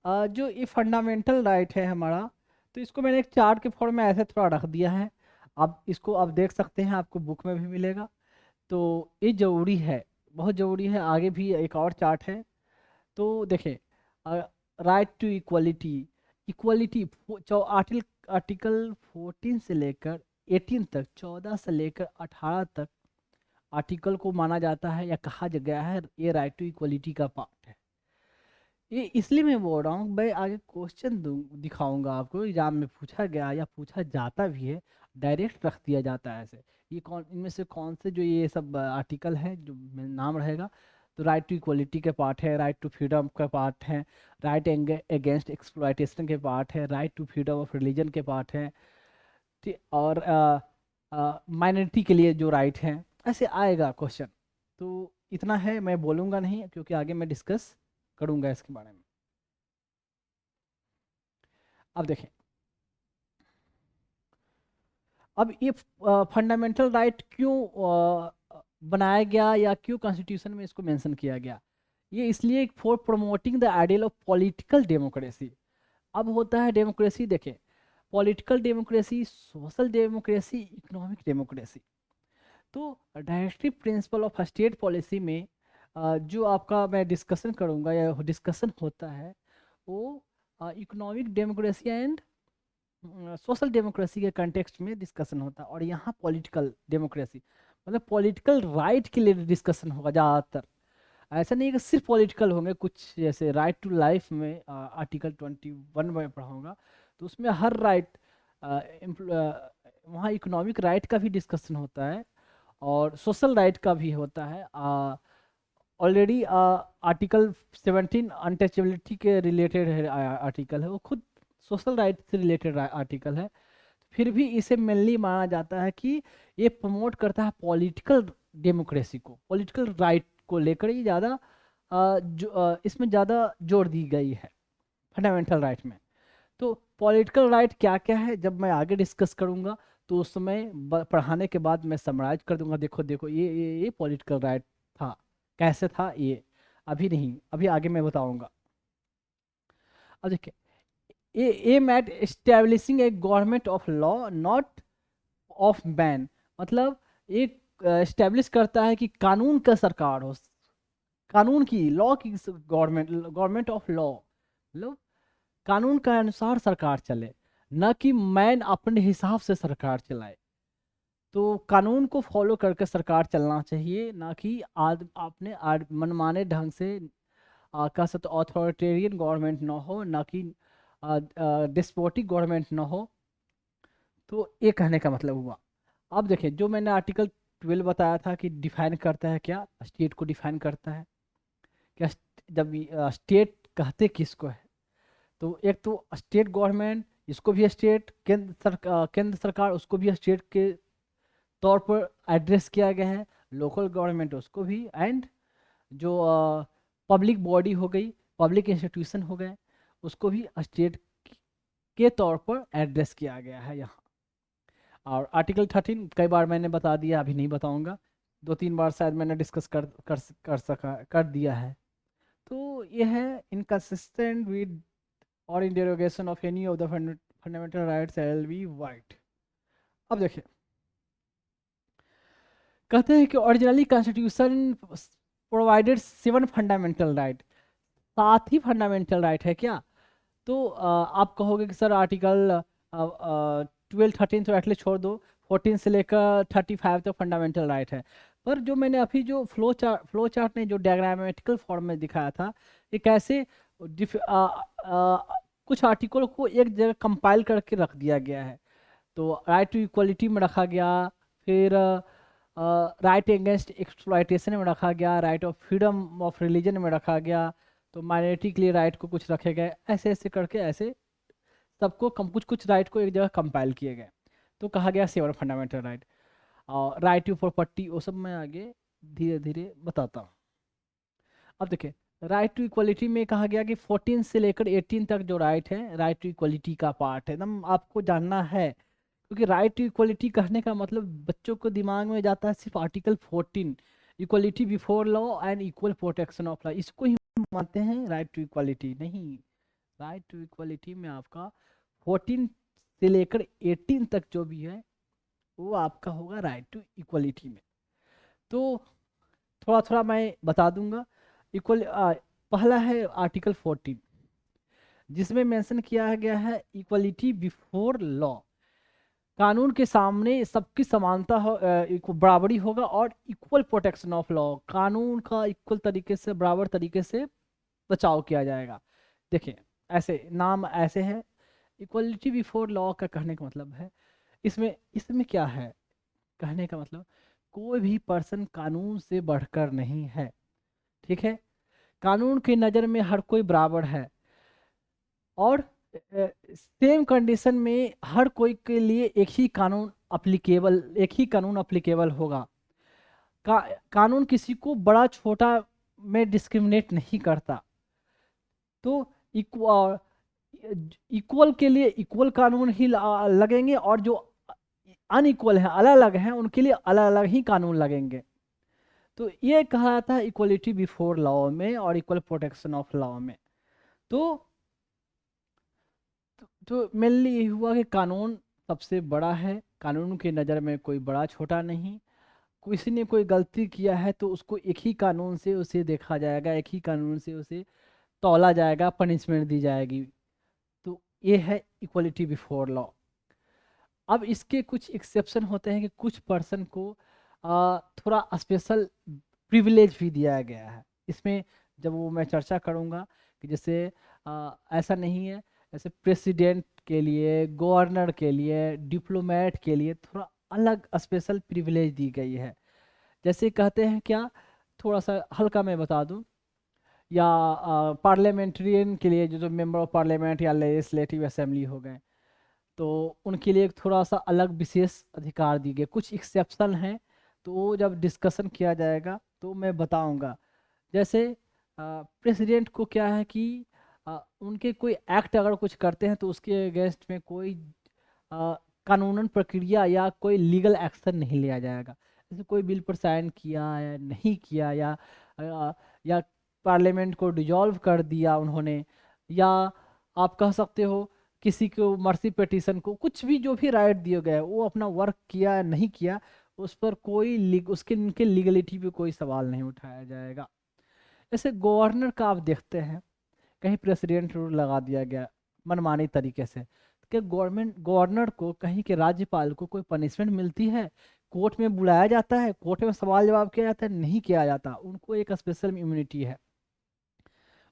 जो ये फंडामेंटल राइट है हमारा, तो इसको मैंने एक चार्ट के फॉर्म में ऐसे थोड़ा रख दिया है, आप इसको आप देख सकते हैं, आपको बुक में भी मिलेगा। तो ये ज़रूरी है, बहुत ज़रूरी है। आगे भी एक और चार्ट है, तो देखिए right to equality, equality article 14 से लेकर 18 तक, 14 से लेकर 18 तक आर्टिकल को माना जाता है या कहा गया है ये राइट टू इक्वलिटी का पार्ट है। ये इसलिए मैं बोल रहा हूँ, मैं आगे क्वेश्चन दिखाऊंगा आपको, एग्जाम में पूछा गया या पूछा जाता भी है, डायरेक्ट रख दिया जाता है ऐसे ये कौन इनमें से कौन से जो ये सब आर्टिकल है जो नाम रहेगा, तो राइट टू इक्वलिटी के पार्ट है, राइट टू फ्रीडम का पार्ट है, राइट अगेंस्ट एक्सप्लॉयटेशन के पार्ट है, right to freedom of religion के पार्ट है, ठीक, और माइनॉरिटी के लिए जो राइट है, ऐसे आएगा क्वेश्चन। तो इतना है, मैं बोलूँगा नहीं क्योंकि आगे मैं डिस्कस करूँगा इसके बारे में। अब देखें, अब ये फंडामेंटल राइट क्यों बनाया गया या क्यों कॉन्स्टिट्यूशन में इसको मेंशन किया गया, ये इसलिए for promoting the ideal of political democracy. अब होता है डेमोक्रेसी, देखें, political democracy, social democracy, economic democracy. तो directive principle of state policy में जो आपका मैं डिस्कशन करूंगा या डिस्कशन होता है वो economic democracy and social democracy के कंटेक्स्ट में डिस्कशन होता है, और यहाँ पॉलिटिकल डेमोक्रेसी मतलब पॉलिटिकल राइट के लिए डिस्कशन होगा ज़्यादातर। ऐसा नहीं है कि सिर्फ पॉलिटिकल होंगे, कुछ जैसे राइट टू लाइफ में आर्टिकल 21 में पढ़ाऊंगा, तो उसमें हर राइट, वहाँ इकोनॉमिक राइट का भी डिस्कशन होता है और सोशल राइट का भी होता है। ऑलरेडी आर्टिकल 17 अनटचेबिलिटी के रिलेटेड है, आर्टिकल है वो खुद सोशल राइट से रिलेटेड आर्टिकल है। फिर भी इसे मेनली माना जाता है कि ये प्रमोट करता है पॉलिटिकल डेमोक्रेसी को, पॉलिटिकल राइट को लेकर ही ज़्यादा इसमें ज़्यादा जोर दी गई है फंडामेंटल राइट में। तो पॉलिटिकल राइट क्या क्या है जब मैं आगे डिस्कस करूंगा तो उस समय पढ़ाने के बाद मैं समराइज कर दूंगा, देखो देखो ये पॉलिटिकल राइट था, कैसे था ये, अभी नहीं, अभी आगे मैं बताऊंगा। अब देखिए, aim at establishing a government of law not of man, मतलब एक एस्टेब्लिश करता है कि कानून का सरकार हो, कानून की, लॉ की गवर्नमेंट, गवर्नमेंट ऑफ लॉ मतलब कानून के अनुसार सरकार चले, न कि मैन अपने हिसाब से सरकार चलाए। तो कानून को फॉलो करके सरकार चलना चाहिए, ना कि अपने मनमाने ढंग से कह सकते ऑथोरिटेरियन गवर्नमेंट ना हो, ना कि डिस्पोटिक गवर्नमेंट ना हो। तो ये कहने का मतलब हुआ। अब देखिए, जो मैंने आर्टिकल 12 बताया था कि डिफाइन करता है, क्या स्टेट को डिफाइन करता है, क्या जब स्टेट कहते किसको है, तो एक तो स्टेट गवर्नमेंट, इसको भी स्टेट, केंद्र सरकार उसको भी स्टेट के तौर पर एड्रेस किया गया है, लोकल गवर्नमेंट उसको भी, एंड जो पब्लिक बॉडी हो गई, पब्लिक इंस्टीट्यूशन हो गए, उसको भी स्टेट के तौर पर एड्रेस किया गया है यहाँ। और आर्टिकल 13 कई बार मैंने बता दिया, अभी नहीं बताऊंगा, 2-3 बार शायद मैंने डिस्कस कर दिया है। तो ये है इनकंसिस्टेंट विद और in derogation of any of the fundamental rights shall be void. अब देखिए, कहते हैं कि originally constitution provided 7 fundamental right, 7 ही फंडामेंटल राइट है क्या? तो आप कहोगे कि सर आर्टिकल 12-13 तो एटलीस्ट छोड़ दो, 14 से लेकर 35 तक फंडामेंटल राइट है। पर जो मैंने अभी जो फ्लो चार्ट ने जो डायग्रामेटिकल फॉर्म में दिखाया था, ये कैसे कुछ आर्टिकल को एक जगह कंपाइल करके रख दिया गया है। तो राइट टू इक्वलिटी में रखा गया, फिर राइट अगेंस्ट एक्सप्लॉयटेशन में रखा गया, right of freedom of religion में रखा गया, तो माइनॉरिटी के लिए राइट को कुछ रखे गए, ऐसे ऐसे करके ऐसे सबको कुछ कुछ राइट को एक जगह कंपाइल किए गए, तो कहा गया 7 फंडामेंटल राइट। और राइट टू प्रॉपर्टी वो सब मैं आगे धीरे धीरे बताता हूँ। अब देखिए, राइट टू इक्वलिटी में कहा गया कि 14 से लेकर 18 तक जो राइट है, राइट टू इक्वलिटी का पार्ट है, एकदम आपको जानना है, क्योंकि राइट टू इक्वलिटी कहने का मतलब बच्चों को दिमाग में जाता है सिर्फ article 14, equality before law and equal protection of law, इसको ही मानते हैं राइट टू इक्वलिटी। नहीं, राइट टू इक्वलिटी में आपका 14 से लेकर 18 तक जो भी है वो आपका होगा राइट टू इक्वलिटी में। तो थोड़ा थोड़ा मैं बता दूंगा। इक्वल पहला है आर्टिकल 14, जिसमें मेंशन किया गया है इक्वलिटी बिफोर लॉ, कानून के सामने सबकी समानता हो, बराबरी होगा, और इक्वल प्रोटेक्शन ऑफ लॉ, कानून का इक्वल तरीके से, बराबर तरीके से बचाव किया जाएगा। देखिए, ऐसे नाम ऐसे है, इक्वलिटी बिफोर लॉ का कहने का मतलब है, इसमें इसमें क्या है, कहने का मतलब कोई भी पर्सन कानून से बढ़कर नहीं है, ठीक है। कानून की नज़र में हर कोई बराबर है, और सेम कंडीशन में हर कोई के लिए एक ही कानून अप्लीकेबल होगा। का, कानून किसी को बड़ा छोटा में डिस्क्रिमिनेट नहीं करता। तो इक्वल के लिए इक्वल कानून ही लगेंगे, और जो अनइक्वल है, अलग अलग हैं, उनके लिए अलग अलग ही कानून लगेंगे। तो ये कहा जाता है इक्वलिटी बिफोर लॉ में और इक्वल प्रोटेक्शन ऑफ लॉ में। तो तो मेनली ये हुआ कि कानून सबसे बड़ा है, कानून की नज़र में कोई बड़ा छोटा नहीं। किसी ने कोई गलती किया है तो उसको एक ही कानून से उसे देखा जाएगा, एक ही कानून से उसे तौला जाएगा, पनिशमेंट दी जाएगी। तो ये है इक्वलिटी बिफोर लॉ। अब इसके कुछ एक्सेप्शन होते हैं कि कुछ पर्सन को थोड़ा स्पेशल प्रिविलेज भी दिया गया है। इसमें जब वो मैं चर्चा करूँगा कि जैसे ऐसा नहीं है, जैसे प्रेसिडेंट के लिए, गवर्नर के लिए, डिप्लोमेट के लिए थोड़ा अलग स्पेशल प्रिविलेज दी गई है। जैसे कहते हैं क्या, थोड़ा सा हल्का मैं बता दूं, या पार्लियामेंट्रियन के लिए जो मेंबर ऑफ पार्लियामेंट या लेजिस्लेटिव असेंबली हो गए, तो उनके लिए थोड़ा सा अलग विशेष अधिकार दिए गए। कुछ एक्सेप्शन हैं, तो वो जब डिस्कशन किया जाएगा तो मैं बताऊंगा। जैसे प्रेसिडेंट को क्या है कि उनके कोई एक्ट अगर कुछ करते हैं तो उसके अगेंस्ट में कोई कानूनन प्रक्रिया या कोई लीगल एक्शन नहीं लिया जाएगा। जैसे कोई बिल पर साइन किया या नहीं किया, या पार्लियामेंट को डिजॉल्व कर दिया उन्होंने, या आप कह सकते हो किसी को मर्सी पिटीशन को, कुछ भी जो भी राइट दिए गए वो अपना वर्क किया या नहीं किया, उस पर उसके उनके लीगलिटी पे कोई सवाल नहीं उठाया जाएगा। जैसे गवर्नर का आप देखते हैं, कहीं प्रेसिडेंट रूल लगा दिया गया मनमानी तरीके से, कि गवर्नर को कहीं के राज्यपाल को कोई पनिशमेंट मिलती है, कोर्ट में बुलाया जाता है, कोर्ट में सवाल जवाब किया जाता है? नहीं किया जाता। उनको एक स्पेशल इम्यूनिटी है।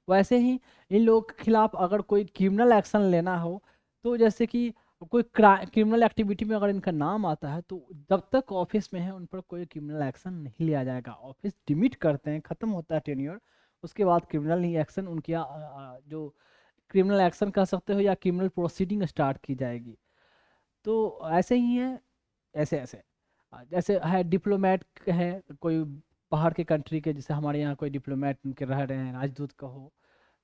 वैसे ही इन लोगों के खिलाफ अगर कोई क्रिमिनल एक्शन लेना हो, तो जैसे कि कोई क्रिमिनल एक्टिविटी में अगर इनका नाम आता है, तो जब तक ऑफिस में है उन पर कोई क्रिमिनल एक्शन नहीं लिया जाएगा। ऑफिस डिमिट करते हैं, खत्म होता है टेन्योर, उसके बाद क्रिमिनल ही एक्शन उनके जो क्रिमिनल एक्शन कह सकते हो या क्रिमिनल प्रोसीडिंग स्टार्ट की जाएगी। तो ऐसे ही है, ऐसे ऐसे जैसे है डिप्लोमेट है, कोई बाहर के कंट्री के, जैसे हमारे यहाँ कोई डिप्लोमेट उनके रह रहे हैं, राजदूत कहो,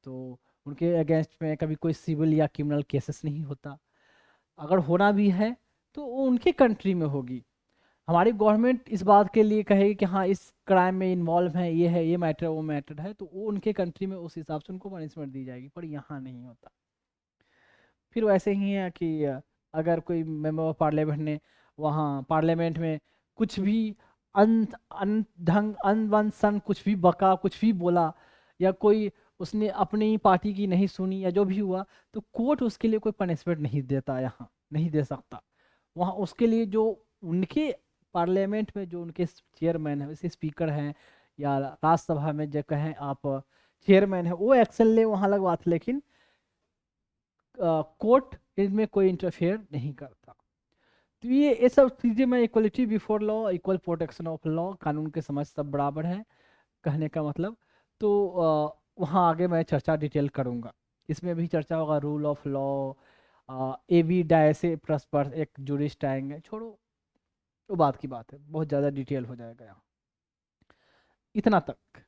तो उनके अगेंस्ट में कभी कोई सिविल या क्रिमिनल केसेस नहीं होता। अगर होना भी है तो वो उनके कंट्री में होगी। हमारी गवर्नमेंट इस बात के लिए कहेगी कि हाँ इस क्राइम में इन्वॉल्व है, ये है, ये मैटर वो मैटर है, तो वो उनके कंट्री में उस हिसाब से उनको पनिशमेंट दी जाएगी, पर यहाँ नहीं होता। फिर वैसे ही है कि अगर कोई मेंबर ऑफ पार्लियामेंट ने वहाँ पार्लियामेंट में कुछ भी अन अन ढंग अनबन सन कुछ भी बका, कुछ भी बोला, या कोई उसने अपनी पार्टी की नहीं सुनी, या जो भी हुआ, तो कोर्ट उसके लिए कोई पनिशमेंट नहीं देता, यहाँ नहीं दे सकता। वहाँ उसके लिए जो उनके पार्लियामेंट में जो उनके चेयरमैन है, वैसे स्पीकर हैं, या राज्यसभा में जो कहें आप चेयरमैन है, वो एक्शन ले वहाँ लगवा थे, लेकिन कोर्ट इनमें कोई इंटरफेयर नहीं करता। तो ये सब चीज़ें मैं equality before law, equal protection of law, कानून के समझ सब बराबर है, कहने का मतलब। तो वहाँ आगे मैं चर्चा डिटेल करूँगा, इसमें भी चर्चा होगा rule of law, A V Dicey plus पर एक जुरिस्ट आएंगे, छोड़ो वो बात की बात है, बहुत ज़्यादा डिटेल हो जाएगा यहाँ, इतना तक।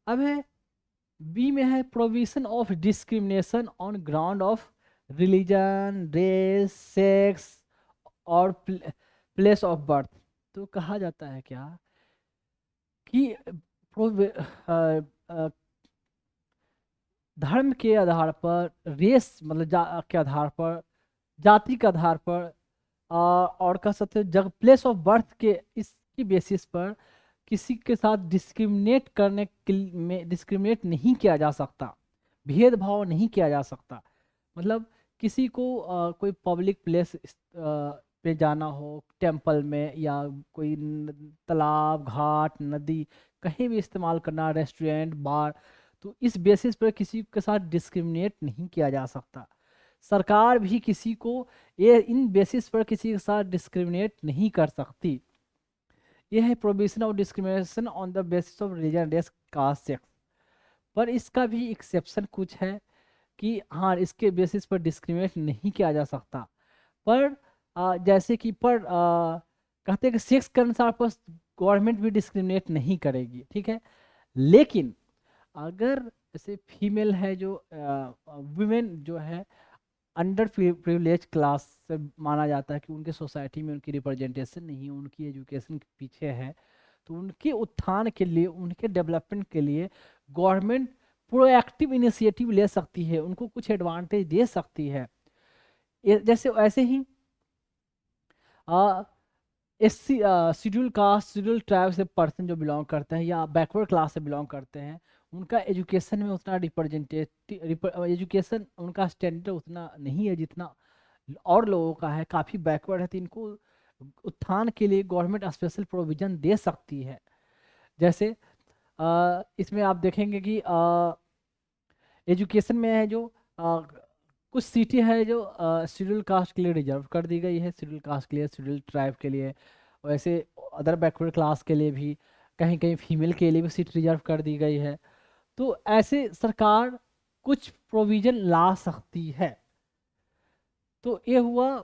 अब है बी में है provision of discrimination on ground of religion, race, sex और प्लेस ऑफ बर्थ। तो कहा जाता है क्या कि धर्म के आधार पर, रेस मतलब के आधार पर, जाति के आधार पर, और कह सकते हैं जब प्लेस ऑफ बर्थ के इसकी बेसिस पर किसी के साथ डिस्क्रिमिनेट नहीं किया जा सकता, भेदभाव नहीं किया जा सकता। मतलब किसी को कोई पब्लिक प्लेस पे जाना हो, टेम्पल में, या कोई तालाब, घाट, नदी, कहीं भी इस्तेमाल करना, रेस्टोरेंट, बार, तो इस बेसिस पर किसी के साथ डिस्क्रिमिनेट नहीं किया जा सकता। सरकार भी किसी को ये इन बेसिस पर किसी के साथ डिस्क्रिमिनेट नहीं कर सकती। यह है prohibition of discrimination on the basis of religion, race, caste, sex. पर इसका भी एक्सेप्शन कुछ है कि हाँ, इसके बेसिस पर डिस्क्रिमिनेट नहीं किया जा सकता। पर जैसे कि कहते हैं कि सेक्स के अनुसार पर गवर्नमेंट भी डिस्क्रिमिनेट नहीं करेगी, ठीक है। लेकिन अगर जैसे फीमेल है, जो वुमेन जो है अंडर प्रिविलेज क्लास से माना जाता है कि उनके सोसाइटी में उनकी रिप्रेजेंटेशन नहीं है, उनकी एजुकेशन पीछे है, तो उनके उत्थान के लिए, उनके डेवलपमेंट के लिए गवर्नमेंट प्रोएक्टिव इनिशिएटिव ले सकती है, उनको कुछ एडवांटेज दे सकती है। जैसे ऐसे ही SC, schedule caste, schedule tribe से पर्सन जो बिलोंग करते हैं या बैकवर्ड क्लास से बिलोंग करते हैं, उनका एजुकेशन में उतना रिप्रेजेंटेटिव एजुकेशन, उनका स्टैंडर्ड उतना नहीं है जितना और लोगों का है, काफ़ी बैकवर्ड है। तो इनको उत्थान के लिए गवर्नमेंट स्पेशल प्रोविज़न दे सकती है। जैसे इसमें आप देखेंगे कि एजुकेशन में है जो कुछ सीटें है जो शेड्यूल कास्ट के लिए रिजर्व कर दी गई है, शेड्यूल कास्ट के लिए, शेड्यूल ट्राइब के लिए। वैसे अदर बैकवर्ड क्लास के लिए भी, कहीं कहीं फीमेल के लिए भी सीट रिजर्व कर दी गई है। तो ऐसे सरकार कुछ प्रोविज़न ला सकती है। तो ये हुआ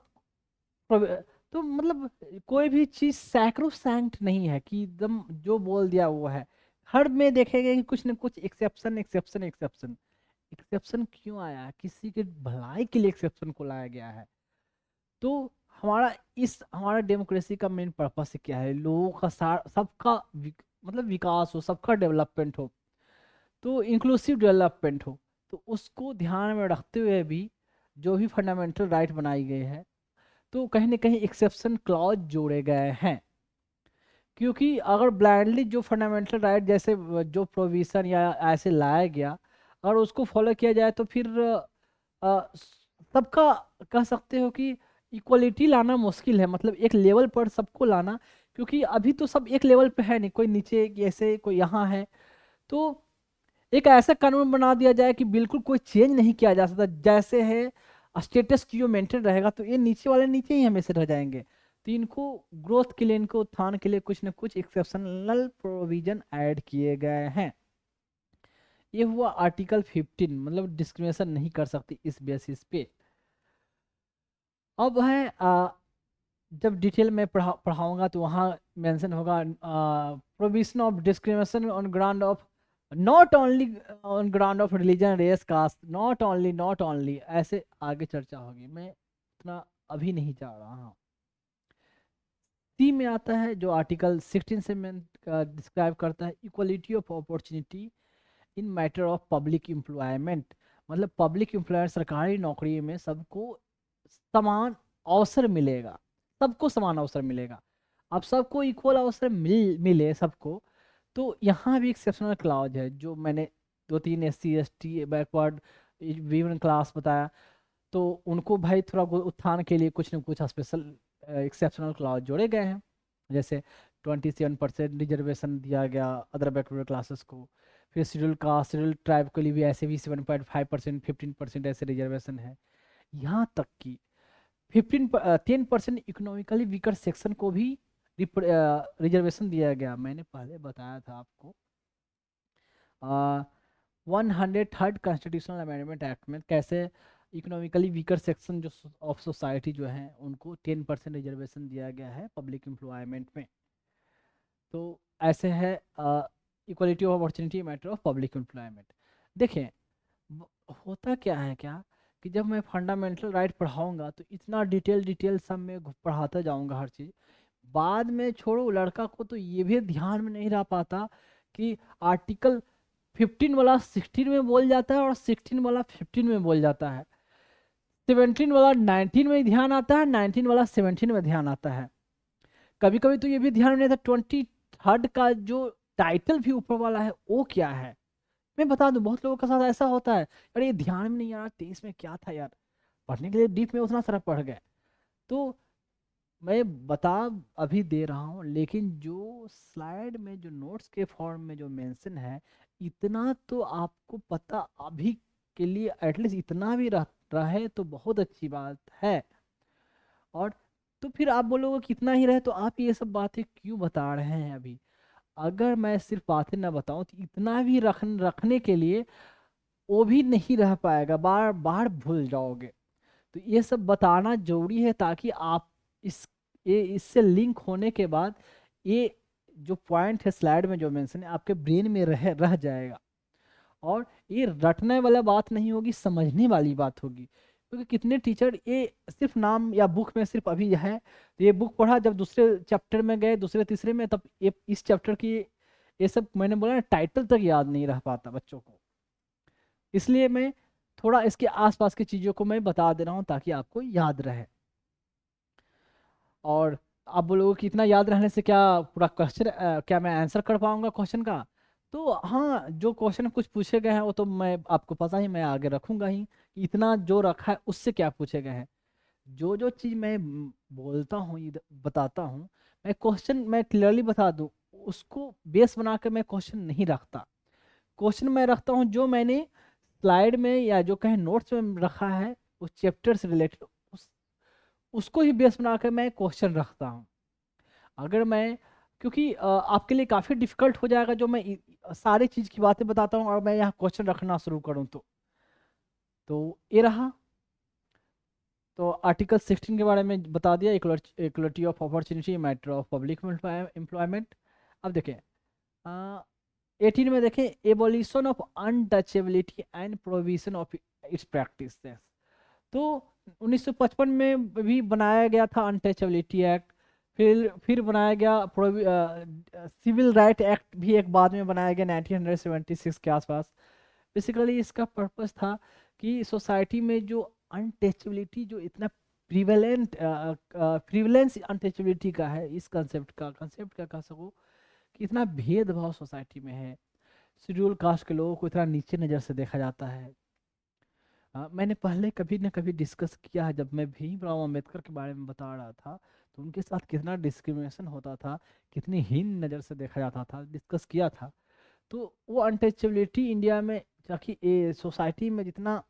तो मतलब कोई भी चीज़ सैक्रोसैंक्ट नहीं है कि एकदम जो बोल दिया वो है। हर में देखेंगे कि कुछ न कुछ एक्सेप्शन एक्सेप्शन एक्सेप्शन। एक्सेप्शन क्यों आया? किसी के भलाई के लिए एक्सेप्शन को लाया गया है। तो हमारा डेमोक्रेसी का मेन पर्पस क्या है? लोगों का सबका मतलब विकास हो, सबका डेवलपमेंट हो, तो इंक्लूसिव डेवलपमेंट हो। तो उसको ध्यान में रखते हुए भी जो भी फंडामेंटल राइट बनाई गई है, तो कहीं ना कहीं एक्सेप्शन क्लॉज जोड़े गए हैं। क्योंकि अगर ब्लाइंडली जो फंडामेंटल राइट जैसे जो प्रोविज़न या ऐसे लाया गया, अगर उसको फॉलो किया जाए तो फिर सबका कह सकते हो कि इक्वलिटी लाना मुश्किल है, मतलब एक लेवल पर सबको लाना। क्योंकि अभी तो सब एक लेवल पे है नहीं, कोई नीचे ऐसे कोई यहाँ है। तो एक ऐसा कानून बना दिया जाए कि बिल्कुल कोई चेंज नहीं किया जा सकता, जैसे है स्टेटस क्यू मेंटेन रहेगा, तो ये नीचे वाले नीचे ही हमेशा रह जाएंगे। तो इनको ग्रोथ के लिए, इनको उत्थान के लिए कुछ न कुछ एक्सेप्शनल प्रोविजन ऐड किए गए हैं। ये हुआ आर्टिकल 15, मतलब डिस्क्रिमिनेशन नहीं कर सकती इस बेसिस पे। अब है जब डिटेल में पढ़ाऊंगा तो वहाँ मेंशन होगा provision of discrimination on ground of, not only on ground of religion, race, caste, not only ऐसे आगे चर्चा होगी, मैं उतना अभी नहीं जा रहा हूँ। सी में आता है जो आर्टिकल 16 से मैं डिस्क्राइब करता है equality of opportunity in matter of public employment. मतलब पब्लिक एम्प्लॉयर, सरकारी नौकरी में सबको समान अवसर मिलेगा, सबको समान अवसर मिलेगा। अब सबको इक्वल अवसर मिले सबको, तो यहाँ भी एक्सेप्शनल क्लॉज है जो मैंने दो तीन SC ST बैकवर्ड वीवन क्लास बताया, तो उनको भाई थोड़ा उत्थान के लिए कुछ न कुछ स्पेशल एक्सेप्शनल क्लॉज जोड़े गए हैं। जैसे 27% रिजर्वेशन दिया गया अदर बैकवर्ड क्लासेस को। फिर शेड्यूल कास्ट, शेड्यूल ट्राइब के लिए भी ऐसे भी 7.5%, 15% ऐसे रिजर्वेशन है। यहाँ तक कि 10% इकोनॉमिकली वीकर सेक्शन को भी रिजर्वेशन दिया गया। मैंने पहले बताया था आपको 103rd कॉन्स्टिट्यूशनल अमेंडमेंट एक्ट में कैसे इकोनॉमिकली वीकर सेक्शन जो ऑफ सोसाइटी जो है उनको 10% रिजर्वेशन दिया गया है पब्लिक एम्प्लॉयमेंट में। तो ऐसे है equality of opportunity matter of public employment. देखें होता क्या है क्या कि जब मैं फंडामेंटल राइट पढ़ाऊंगा तो इतना डिटेल सब में पढ़ाता जाऊंगा हर चीज़, बाद में छोड़ो लड़का को तो ये भी ध्यान में नहीं रह पाता कि आर्टिकल 15 वाला 16 में बोल जाता है और 16 वाला 15 में बोल जाता है, 17 वाला 19 में ध्यान आता है, 19 वाला 17 में ध्यान आता है। कभी कभी तो ये भी ध्यान में नहीं था 23rd का जो टाइटल भी ऊपर वाला है वो क्या है। मैं बता दूं बहुत लोगों के साथ ऐसा होता है, यार ये ध्यान में नहीं आ रहा 23 में क्या था यार, पढ़ने के लिए डीप में उतना सारा पढ़ गए। तो मैं बता अभी दे रहा हूँ, लेकिन जो स्लाइड में जो नोट्स के फॉर्म में जो मेंशन है, इतना तो आपको पता अभी के लिए एटलीस्ट इतना भी रहे तो बहुत अच्छी बात है। और तो फिर आप बोलोगे कितना ही रहे, तो आप ये सब बातें क्यों बता रहे हैं अभी? अगर मैं सिर्फ बातें ना बताऊं तो इतना भी रखने के लिए वो भी नहीं रह पाएगा, बार बार भूल जाओगे। तो ये सब बताना जरूरी है ताकि आप इस ये इससे लिंक होने के बाद ये जो पॉइंट है स्लाइड में जो मेंशन है आपके ब्रेन में रह जाएगा। और ये रटने वाला बात नहीं होगी, समझने वाली बात होगी। क्योंकि कितने टीचर ये सिर्फ नाम या बुक में सिर्फ अभी है तो ये बुक पढ़ा, जब दूसरे चैप्टर में गए, दूसरे तीसरे में, तब ये इस चैप्टर की ये सब मैंने बोला ना टाइटल तक याद नहीं रह पाता बच्चों को। इसलिए मैं थोड़ा इसके आसपास की चीज़ों को मैं बता दे रहा हूँ ताकि आपको याद रहे। और आप बोलोगे कि इतना याद रहने से क्या पूरा क्वेश्चन क्या मैं आंसर कर पाऊंगा क्वेश्चन का? तो हाँ, जो क्वेश्चन कुछ पूछे गए हैं वो तो मैं आपको पता ही, मैं आगे रखूंगा ही कि इतना जो रखा है उससे क्या पूछे गए हैं। जो जो चीज़ मैं बोलता हूँ, बताता हूँ, मैं क्वेश्चन मैं क्लियरली बता दूँ, उसको बेस बना कर मैं क्वेश्चन नहीं रखता। क्वेश्चन मैं रखता हूँ जो मैंने स्लाइड में या जो कहीं नोट्स में रखा है उस चैप्टर से रिलेटेड, उसको ही बेस बनाकर मैं क्वेश्चन रखता हूँ। अगर मैं क्योंकि आपके लिए काफ़ी डिफिकल्ट हो जाएगा जो मैं सारी चीज़ की बातें बताता हूँ और मैं यहाँ क्वेश्चन रखना शुरू करूँ तो ये रहा। तो आर्टिकल 16 के बारे में बता दिया, equality of opportunity matter of public employment. अब देखें 18 में देखें abolition of untouchability and provision of its practice. तो 1955 में भी बनाया गया था अनटचेबिलिटी एक्ट। फिर बनाया गया सिविल राइट एक्ट भी एक बाद में बनाया गया 1976 के आसपास। बेसिकली इसका पर्पस था कि सोसाइटी में जो अनटचेबिलिटी जो इतना प्रिवलेंस अनटचेबिलिटी का है, इस कंसेप्ट का कह सको कि इतना भेदभाव सोसाइटी में है। शेड्यूल कास्ट के लोगों को इतना नीचे नज़र से देखा जाता है। मैंने पहले कभी न कभी डिस्कस किया है, जब मैं भीमराव अम्बेडकर के बारे में बता रहा था तो उनके साथ कितना डिस्क्रिमिनेशन होता था, कितनी हीन नज़र से देखा जाता था, डिस्कस किया था। तो वो अनटचेबिलिटी इंडिया में ताकि सोसाइटी में जितना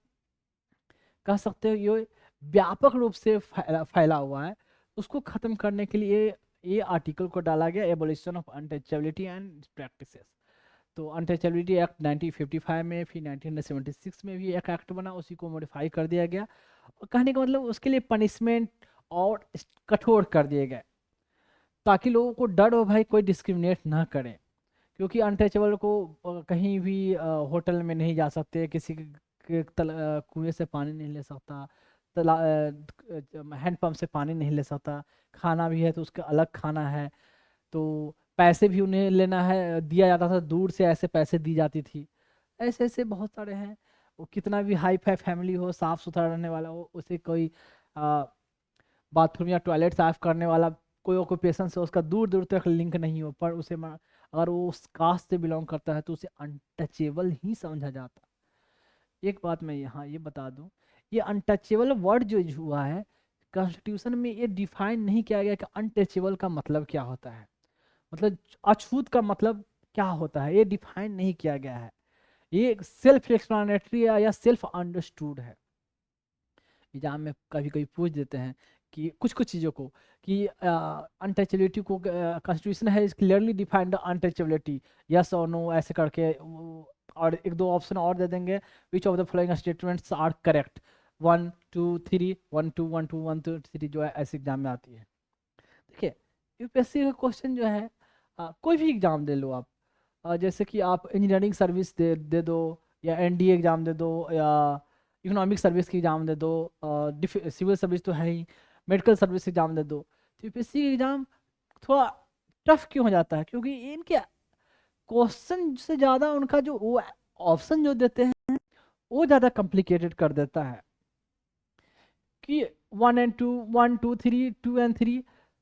कह सकते हो ये व्यापक रूप से फैला हुआ है, उसको ख़त्म करने के लिए ये आर्टिकल को डाला गया, abolition of untouchability and practices. तो अनटचेबिलिटी एक्ट 1955 में, फिर 1976 में भी एक एक्ट बना, उसी को मॉडिफाई कर दिया गया। और कहने का मतलब उसके लिए पनिशमेंट और कठोर कर दिए गए ताकि लोगों को डर हो भाई कोई डिस्क्रिमिनेट ना करे। क्योंकि अनटचेबल को कहीं भी होटल में नहीं जा सकते, किसी के कुएं से पानी नहीं ले सकता, हैंडपम्प से पानी नहीं ले सकता, खाना भी है तो उसका अलग खाना है। तो पैसे भी उन्हें लेना है, दिया जाता था दूर से, ऐसे पैसे दी जाती थी। ऐसे ऐसे बहुत सारे हैं। वो कितना भी हाई फाई फैमिली हो, साफ सुथरा रहने वाला हो, उसे कोई बाथरूम या टॉयलेट साफ करने वाला कोई ऑक्यूपेशन से उसका दूर दूर तक लिंक नहीं हो, पर उसे अगर वो उस कास्ट से बिलोंग करता है तो उसे अनटचेबल ही समझा जाता। एक बात मैं यहाँ ये बता दूँ, ये अनटचेबल वर्ड जो हुआ है कॉन्स्टिट्यूशन में, ये डिफाइन नहीं किया गया कि अनटचेबल का मतलब क्या होता है, मतलब अछूत का मतलब क्या होता है, ये डिफाइन नहीं किया गया है। ये सेल्फ एक्सप्लानेटरी या सेल्फ अंडरस्टूड है। एग्जाम में कभी कभी पूछ देते हैं कि कुछ कुछ चीज़ों को कि अनटचेबिलिटी को कॉन्स्टिट्यूशन है क्लियरली डिफाइंड अनटचेबिलिटी, यस और नो ऐसे करके और एक दो ऑप्शन और दे देंगे, which of the following statements are correct, 1 2 3 1 2 1 2 1 2 3 जो है ऐसे एग्जाम में आती है। देखिए यूपीएससी का क्वेश्चन जो है कोई भी एग्जाम दे लो आप, जैसे कि आप इंजीनियरिंग सर्विस दे दो, या एनडीए एग्जाम दे दो, या इकोनॉमिक सर्विस की एग्जाम दे दो, सिविल सर्विस तो है ही, मेडिकल सर्विस एग्जाम दे दो, तो यूपीएससी एग्जाम थोड़ा टफ क्यों हो जाता है? क्योंकि इनके क्वेश्चन से ज़्यादा उनका जो वो ऑप्शन जो देते हैं वो ज़्यादा कॉम्प्लिकेटेड कर देता है कि 1 एंड 2 1 2 3 2 एंड 3,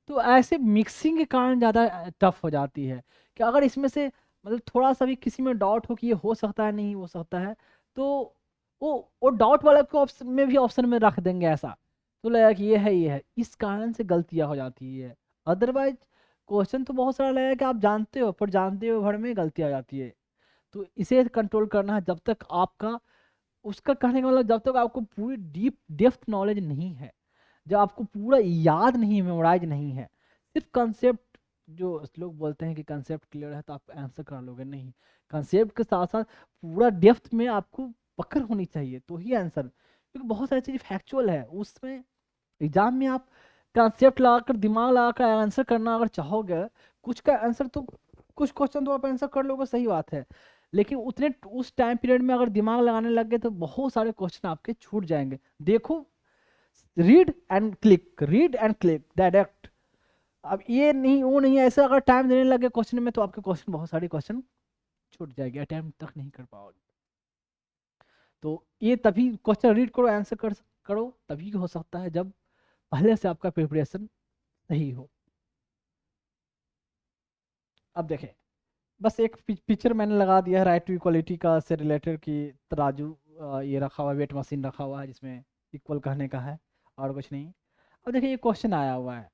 तो ऐसे मिक्सिंग के कारण ज़्यादा टफ हो जाती है कि अगर इसमें से मतलब थोड़ा सा भी किसी में डाउट हो कि ये हो सकता है नहीं हो सकता है, तो वो डाउट वाला को ऑप्शन में भी ऑप्शन में रख देंगे ऐसा, तो लगेगा कि ये है, इस कारण से गलतियाँ हो जाती है। अदरवाइज क्वेश्चन तो बहुत सारा लगेगा कि आप जानते हो, पर जानते हो भर में गलतियाँ हो जाती है। तो इसे कंट्रोल करना है, जब तक आपका उसका कहने का मतलब जब तक आपको पूरी डीप डेप्थ नॉलेज नहीं है, जब आपको पूरा याद नहीं, मेमोराइज नहीं है, सिर्फ कंसेप्ट, जो लोग बोलते हैं कि कंसेप्ट क्लियर है तो आप आंसर कर लोगे, नहीं, कंसेप्ट के साथ साथ पूरा डेप्थ में आपको पकड़ होनी चाहिए तो ही आंसर, क्योंकि बहुत सारी चीज़ें फैक्चुअल है उसमें। एग्जाम में आप कंसेप्ट लगाकर दिमाग लगाकर आंसर करना अगर चाहोगे, कुछ का आंसर तो, कुछ क्वेश्चन तो आप आंसर कर लोगे, सही बात है, लेकिन उतने उस टाइम पीरियड में अगर दिमाग लगाने लग गए तो बहुत सारे क्वेश्चन आपके छूट जाएंगे। देखो, रीड एंड क्लिक डायरेक्ट। अब ये नहीं वो नहीं, ऐसे अगर टाइम देने लगे क्वेश्चन में तो आपके क्वेश्चन, बहुत सारे क्वेश्चन छूट जाएंगे, अटेम्प्ट तक नहीं कर पाओगे। तो ये तभी क्वेश्चन रीड करो, आंसर करो, तभी हो सकता है जब पहले से आपका प्रिपरेशन सही हो। अब देखें, बस एक पिक्चर मैंने लगा दिया है राइट टू इक्वलिटी का से रिलेटेड, कि तराजू ये रखा हुआ है, वेट मशीन रखा हुआ है जिसमें इक्वल कहने का है और कुछ नहीं। अब देखिए ये क्वेश्चन आया हुआ है,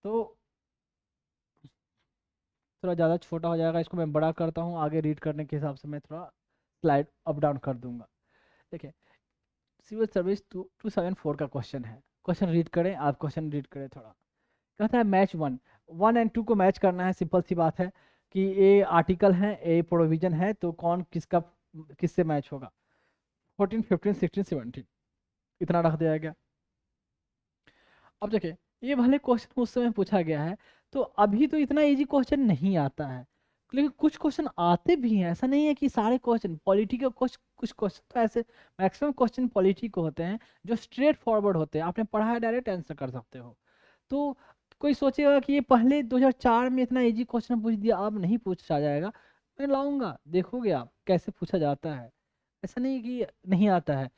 तो थोड़ा ज़्यादा छोटा हो जाएगा, इसको मैं बड़ा करता हूँ, आगे रीड करने के हिसाब से मैं थोड़ा स्लाइड अप डाउन कर दूंगा। देखिए, सिविल सर्विस 274 का क्वेश्चन है, क्वेश्चन रीड करें, आप क्वेश्चन रीड करें थोड़ा। कहता है मैच 1 1 एंड 2 को मैच करना है, सिंपल सी बात है कि ए आर्टिकल है, ए प्रोविजन है, तो कौन किसका किससे मैच होगा। 14 15 16 17 इतना रख दिया गया। अब देखिए, ये भले क्वेश्चन उस समय पूछा गया है, तो अभी तो इतना इजी क्वेश्चन नहीं आता है, लेकिन कुछ क्वेश्चन आते भी हैं, ऐसा नहीं है कि सारे क्वेश्चन पॉलिटी के कुछ क्वेश्चन तो ऐसे, मैक्सिमम क्वेश्चन पॉलिटी के होते हैं जो स्ट्रेट फॉरवर्ड होते हैं, आपने पढ़ा है डायरेक्ट आंसर कर सकते हो। तो कोई सोचेगा कि ये पहले 2004 में इतना इजी क्वेश्चन पूछ दिया, अब नहीं पूछा जाएगा, मैं लाऊंगा, देखोगे आप कैसे पूछा जाता है, ऐसा नहीं कि नहीं आता है।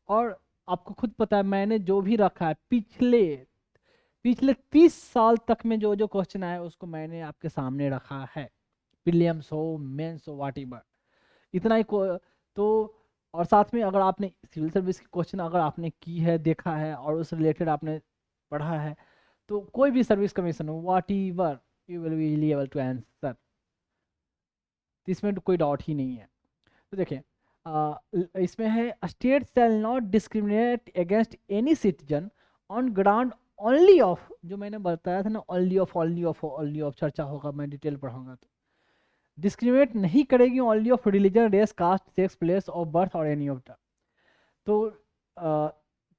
और आपको खुद पता है, मैंने जो भी रखा है पिछले पिछले 30 साल तक में जो जो क्वेश्चन आया उसको मैंने आपके सामने रखा है, प्रीलिम्स हो, मेंस हो, व्हाट एवर, इतना ही तो। और साथ में अगर आपने सिविल सर्विस की क्वेश्चन अगर आपने की है, देखा है और उस रिलेटेड आपने पढ़ा है, तो कोई भी सर्विस कमीशन हो, whatever, you will be able to answer, इसमें तो कोई डाउट ही नहीं है। तो देखिए, इसमें है state shall not discriminate against any citizen on ground only of, जो मैंने बताया था ना, ओनली ऑफ चर्चा होगा, मैं डिटेल पढ़ाऊंगा, तो डिस्क्रिमिनेट नहीं करेगी only of religion, race, caste, sex, place of birth और एनी ऑफ द। तो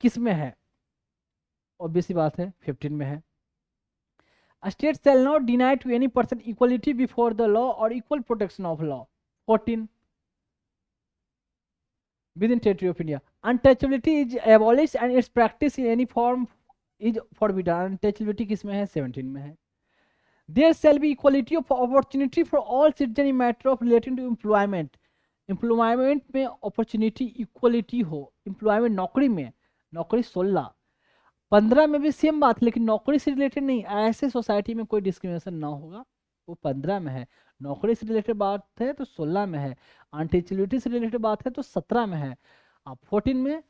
किस में है, ऑब्वियस सी बात है 15 में है। State shall not deny to any person equality before the law और equal protection of law. 14 within territory of India. Untouchability is abolished and its practice in any form is forbidden. Untouchability किस में है, 17 में है। There shall be equality of opportunity for all citizens in matter of relating to employment. Employment में opportunity equality हो, employment नौकरी में, नौकरी 16 15 में भी सेम बात, लेकिन नौकरी से रिलेटेड नहीं, ऐसे सोसाइटी में कोई डिस्क्रिमिनेशन ना होगा, वो 15 में है। नौकरी से रिलेटेड बात है तो 16 में है, अनटचेबिलिटी से रिलेटेड बात है तो 17 में है। अब 14 में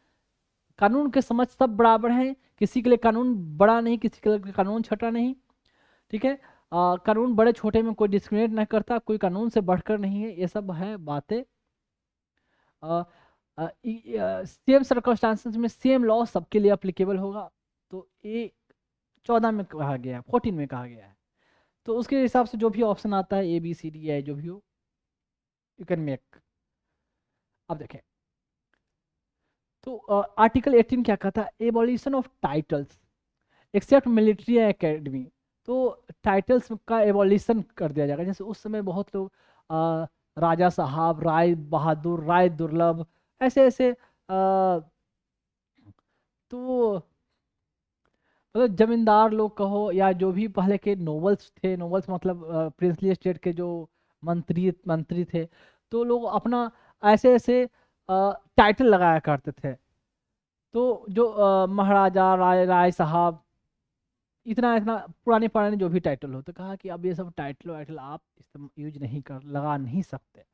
कानून के समझ सब बराबर हैं, किसी के लिए कानून बड़ा नहीं, किसी के लिए कानून छोटा नहीं, ठीक है। कानून बड़े छोटे में कोई डिस्क्रिमिनेट नहीं करता, कोई कानून से बढ़कर नहीं है, ये सब है बातें। सेम सर्कमस्टांसेस में सेम लॉ सबके लिए अप्लीकेबल होगा, तो ये 14 में कहा गया है, 14 में कहा गया है। तो उसके हिसाब से जो भी ऑप्शन आता है, ABCD है जो भी हो, यू कैन मेक। अब देखें, तो आर्टिकल 18 क्या कहता है, abolition of titles except military academy. तो टाइटल्स का एबॉलिशन कर दिया जाएगा, जैसे उस समय बहुत लोग राजा साहब, राय बहादुर, राय दुर्लभ, ऐसे ऐसे तो मतलब जमींदार लोग कहो, या जो भी पहले के नोबल्स थे, नोबल्स मतलब प्रिंसली स्टेट के जो मंत्री मंत्री थे, तो लोग अपना ऐसे ऐसे टाइटल लगाया करते थे। तो जो महाराजा, राय राय साहब, इतना इतना पुराने पुराने जो भी टाइटल हो, तो कहा कि अब ये सब टाइटल वाइटल आप यूज नहीं कर, लगा नहीं सकते।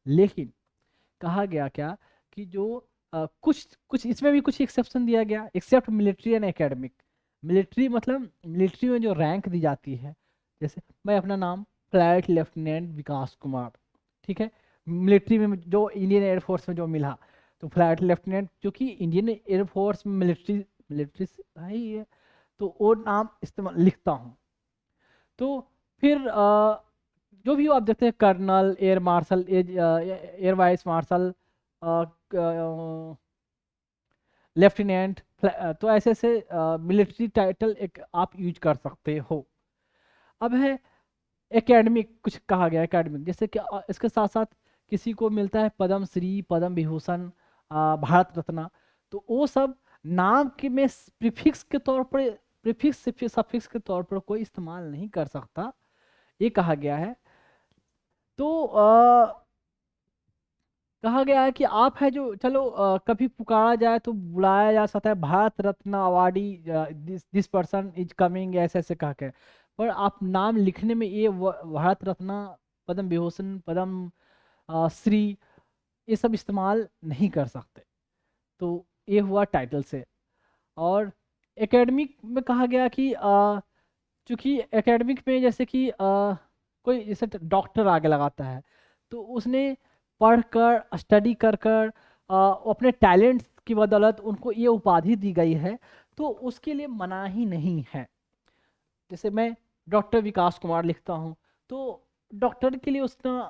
लेकिन कहा गया क्या, कि जो कुछ कुछ इसमें भी कुछ एक्सेप्शन दिया गया, except military and academic. Military मतलब मिलिट्री में जो रैंक दी जाती है, जैसे मैं अपना नाम फ्लाइट लेफ्टिनेंट विकास कुमार, ठीक है, मिलिट्री में जो इंडियन एयरफोर्स में जो मिला, तो फ्लाइट लेफ्टिनेंट, क्योंकि इंडियन एयरफोर्स में मिलिट्री मिलिट्री है ही है, तो वो नाम इस्तेमाल लिखता हूँ। तो फिर जो भी आप देखते हैं, colonel, air marshal, air vice marshal, lieutenant, तो ऐसे ऐसे मिलिट्री टाइटल एक आप यूज कर सकते हो। अब है एकेडमिक, कुछ कहा गया एकेडमिक, जैसे कि इसके साथ साथ किसी को मिलता है पद्म श्री, पद्म विभूषण, भारत रत्न, तो वो सब नाम के में प्रीफिक्स के तौर पर, प्रीफिक्स सफिक्स के तौर पर कोई इस्तेमाल नहीं कर सकता, ये कहा गया है। तो कहा गया है कि आप है जो, चलो कभी पुकारा जाए तो बुलाया जा सकता है Bharat Ratna awardee, this person is coming, ऐसे ऐसे कह के, पर आप नाम लिखने में ये भारत रत्न, पद्म विभूषण, पद्म श्री, ये सब इस्तेमाल नहीं कर सकते। तो ये हुआ टाइटल से। और एकेडमिक में कहा गया कि चूंकि एकेडमिक में जैसे कि कोई जैसे डॉक्टर आगे लगाता है, तो उसने पढ़कर, स्टडी कर कर, अपने टैलेंट्स की बदौलत उनको ये उपाधि दी गई है, तो उसके लिए मनाही नहीं है। जैसे मैं डॉक्टर विकास कुमार लिखता हूँ, तो डॉक्टर के लिए उसने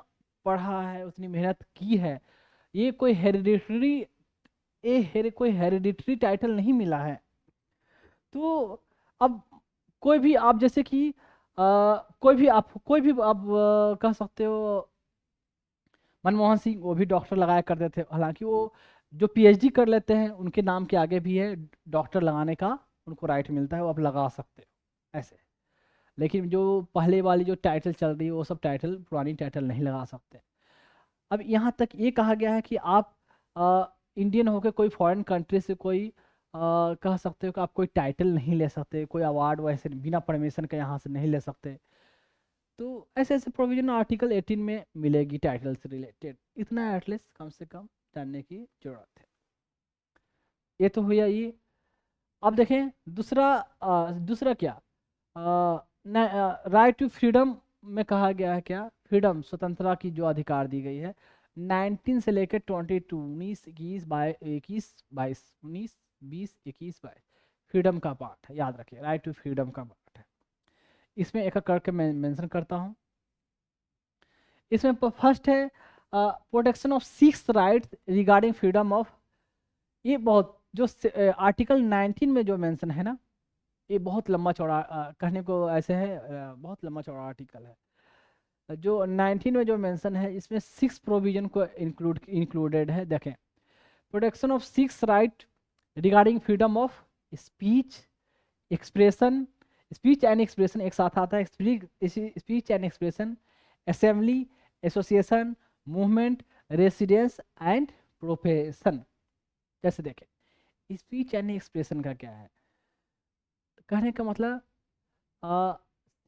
पढ़ा है, उसने मेहनत की है, ये कोई हेरिडिटरी, कोई हेरिडिटरी टाइटल नहीं मिला है। तो अब कोई भी आप जैसे कि कोई भी आप कह सकते हो, मनमोहन सिंह, वो भी डॉक्टर लगाया करते थे, हालांकि वो जो पीएचडी कर लेते हैं उनके नाम के आगे भी है डॉक्टर लगाने का, उनको राइट मिलता है, वो आप लगा सकते हो ऐसे। लेकिन जो पहले वाली जो टाइटल चल रही है, वो सब टाइटल, पुरानी टाइटल नहीं लगा सकते। अब यहाँ तक ये कहा गया है कि आप इंडियन होकर कोई फॉरेन कंट्री से कोई कह सकते हो कि आप कोई टाइटल नहीं ले सकते, कोई अवार्ड वैसे बिना परमिशन के यहाँ से नहीं ले सकते। तो ऐसे ऐसे प्रोविजन आर्टिकल 18 में मिलेगी टाइटल से रिलेटेड, इतना एटलीस्ट कम से कम जानने की जरूरत है। ये तो हुआ ये। अब देखें दूसरा, दूसरा क्या, राइट टू फ्रीडम में कहा गया है क्या, फ्रीडम, स्वतंत्रता की जो अधिकार दी गई है, 19 से लेकर 22, 19, 21, 21, 22, 19, 20, 21, 22, फ्रीडम का पार्ट है, याद रखिए, राइट टू फ्रीडम का पार्ट है। इसमें एक एक करके मैं मेंशन करता हूँ। इसमें फर्स्ट है protection of six rights regarding freedom of, ये बहुत जो आर्टिकल 19 में जो मेंशन है ना, ये बहुत लंबा चौड़ा, कहने को ऐसे है, बहुत लंबा चौड़ा आर्टिकल है। जो 19 में जो मेंशन है, इसमें 6 प्रोविजन को इंक्लूडेड है। देखें, protection of 6 right regarding freedom of speech, expression, speech and expression एक साथ आता है, speech and expression, assembly, association, movement, residence and profession. जैसे देखें, स्पीच एंड एक्सप्रेशन का क्या है, कहने का मतलब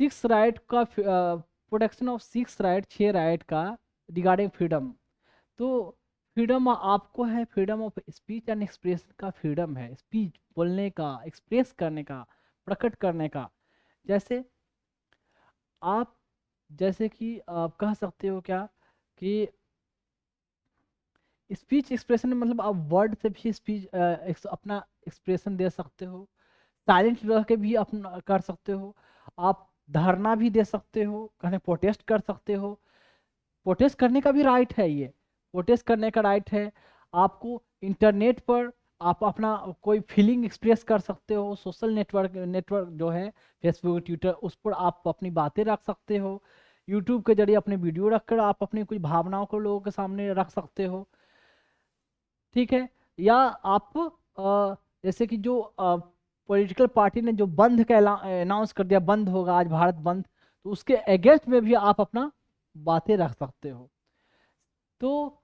6 राइट का, प्रोटेक्शन ऑफ 6 राइट, 6 राइट का रिगार्डिंग फ्रीडम। तो फ्रीडम आपको है, freedom of speech and expression का फ्रीडम है, स्पीच बोलने का, एक्सप्रेस करने का, प्रकट करने का। जैसे आप, जैसे कि आप कह सकते हो क्या कि स्पीच एक्सप्रेशन मतलब आप वर्ड से भी स्पीच अपना एक्सप्रेशन दे सकते हो, साइलेंट रह के भी अपना कर सकते हो, आप धरना भी दे सकते हो, कहने प्रोटेस्ट कर सकते हो, प्रोटेस्ट करने का भी राइट है, ये प्रोटेस्ट करने का राइट है। आपको इंटरनेट पर आप अपना कोई फीलिंग एक्सप्रेस कर सकते हो, सोशल नेटवर्क जो है फेसबुक, ट्विटर, उस पर आप अपनी बातें रख सकते हो, यूट्यूब के जरिए अपने वीडियो रखकर आप अपनी कुछ भावनाओं को लोगों के सामने रख सकते हो, ठीक है। या आप जैसे कि जो पॉलिटिकल पार्टी ने जो बंद का अनाउंस कर दिया, बंद होगा आज भारत बंद, तो उसके अगेंस्ट में भी आप अपना बातें रख सकते हो। तो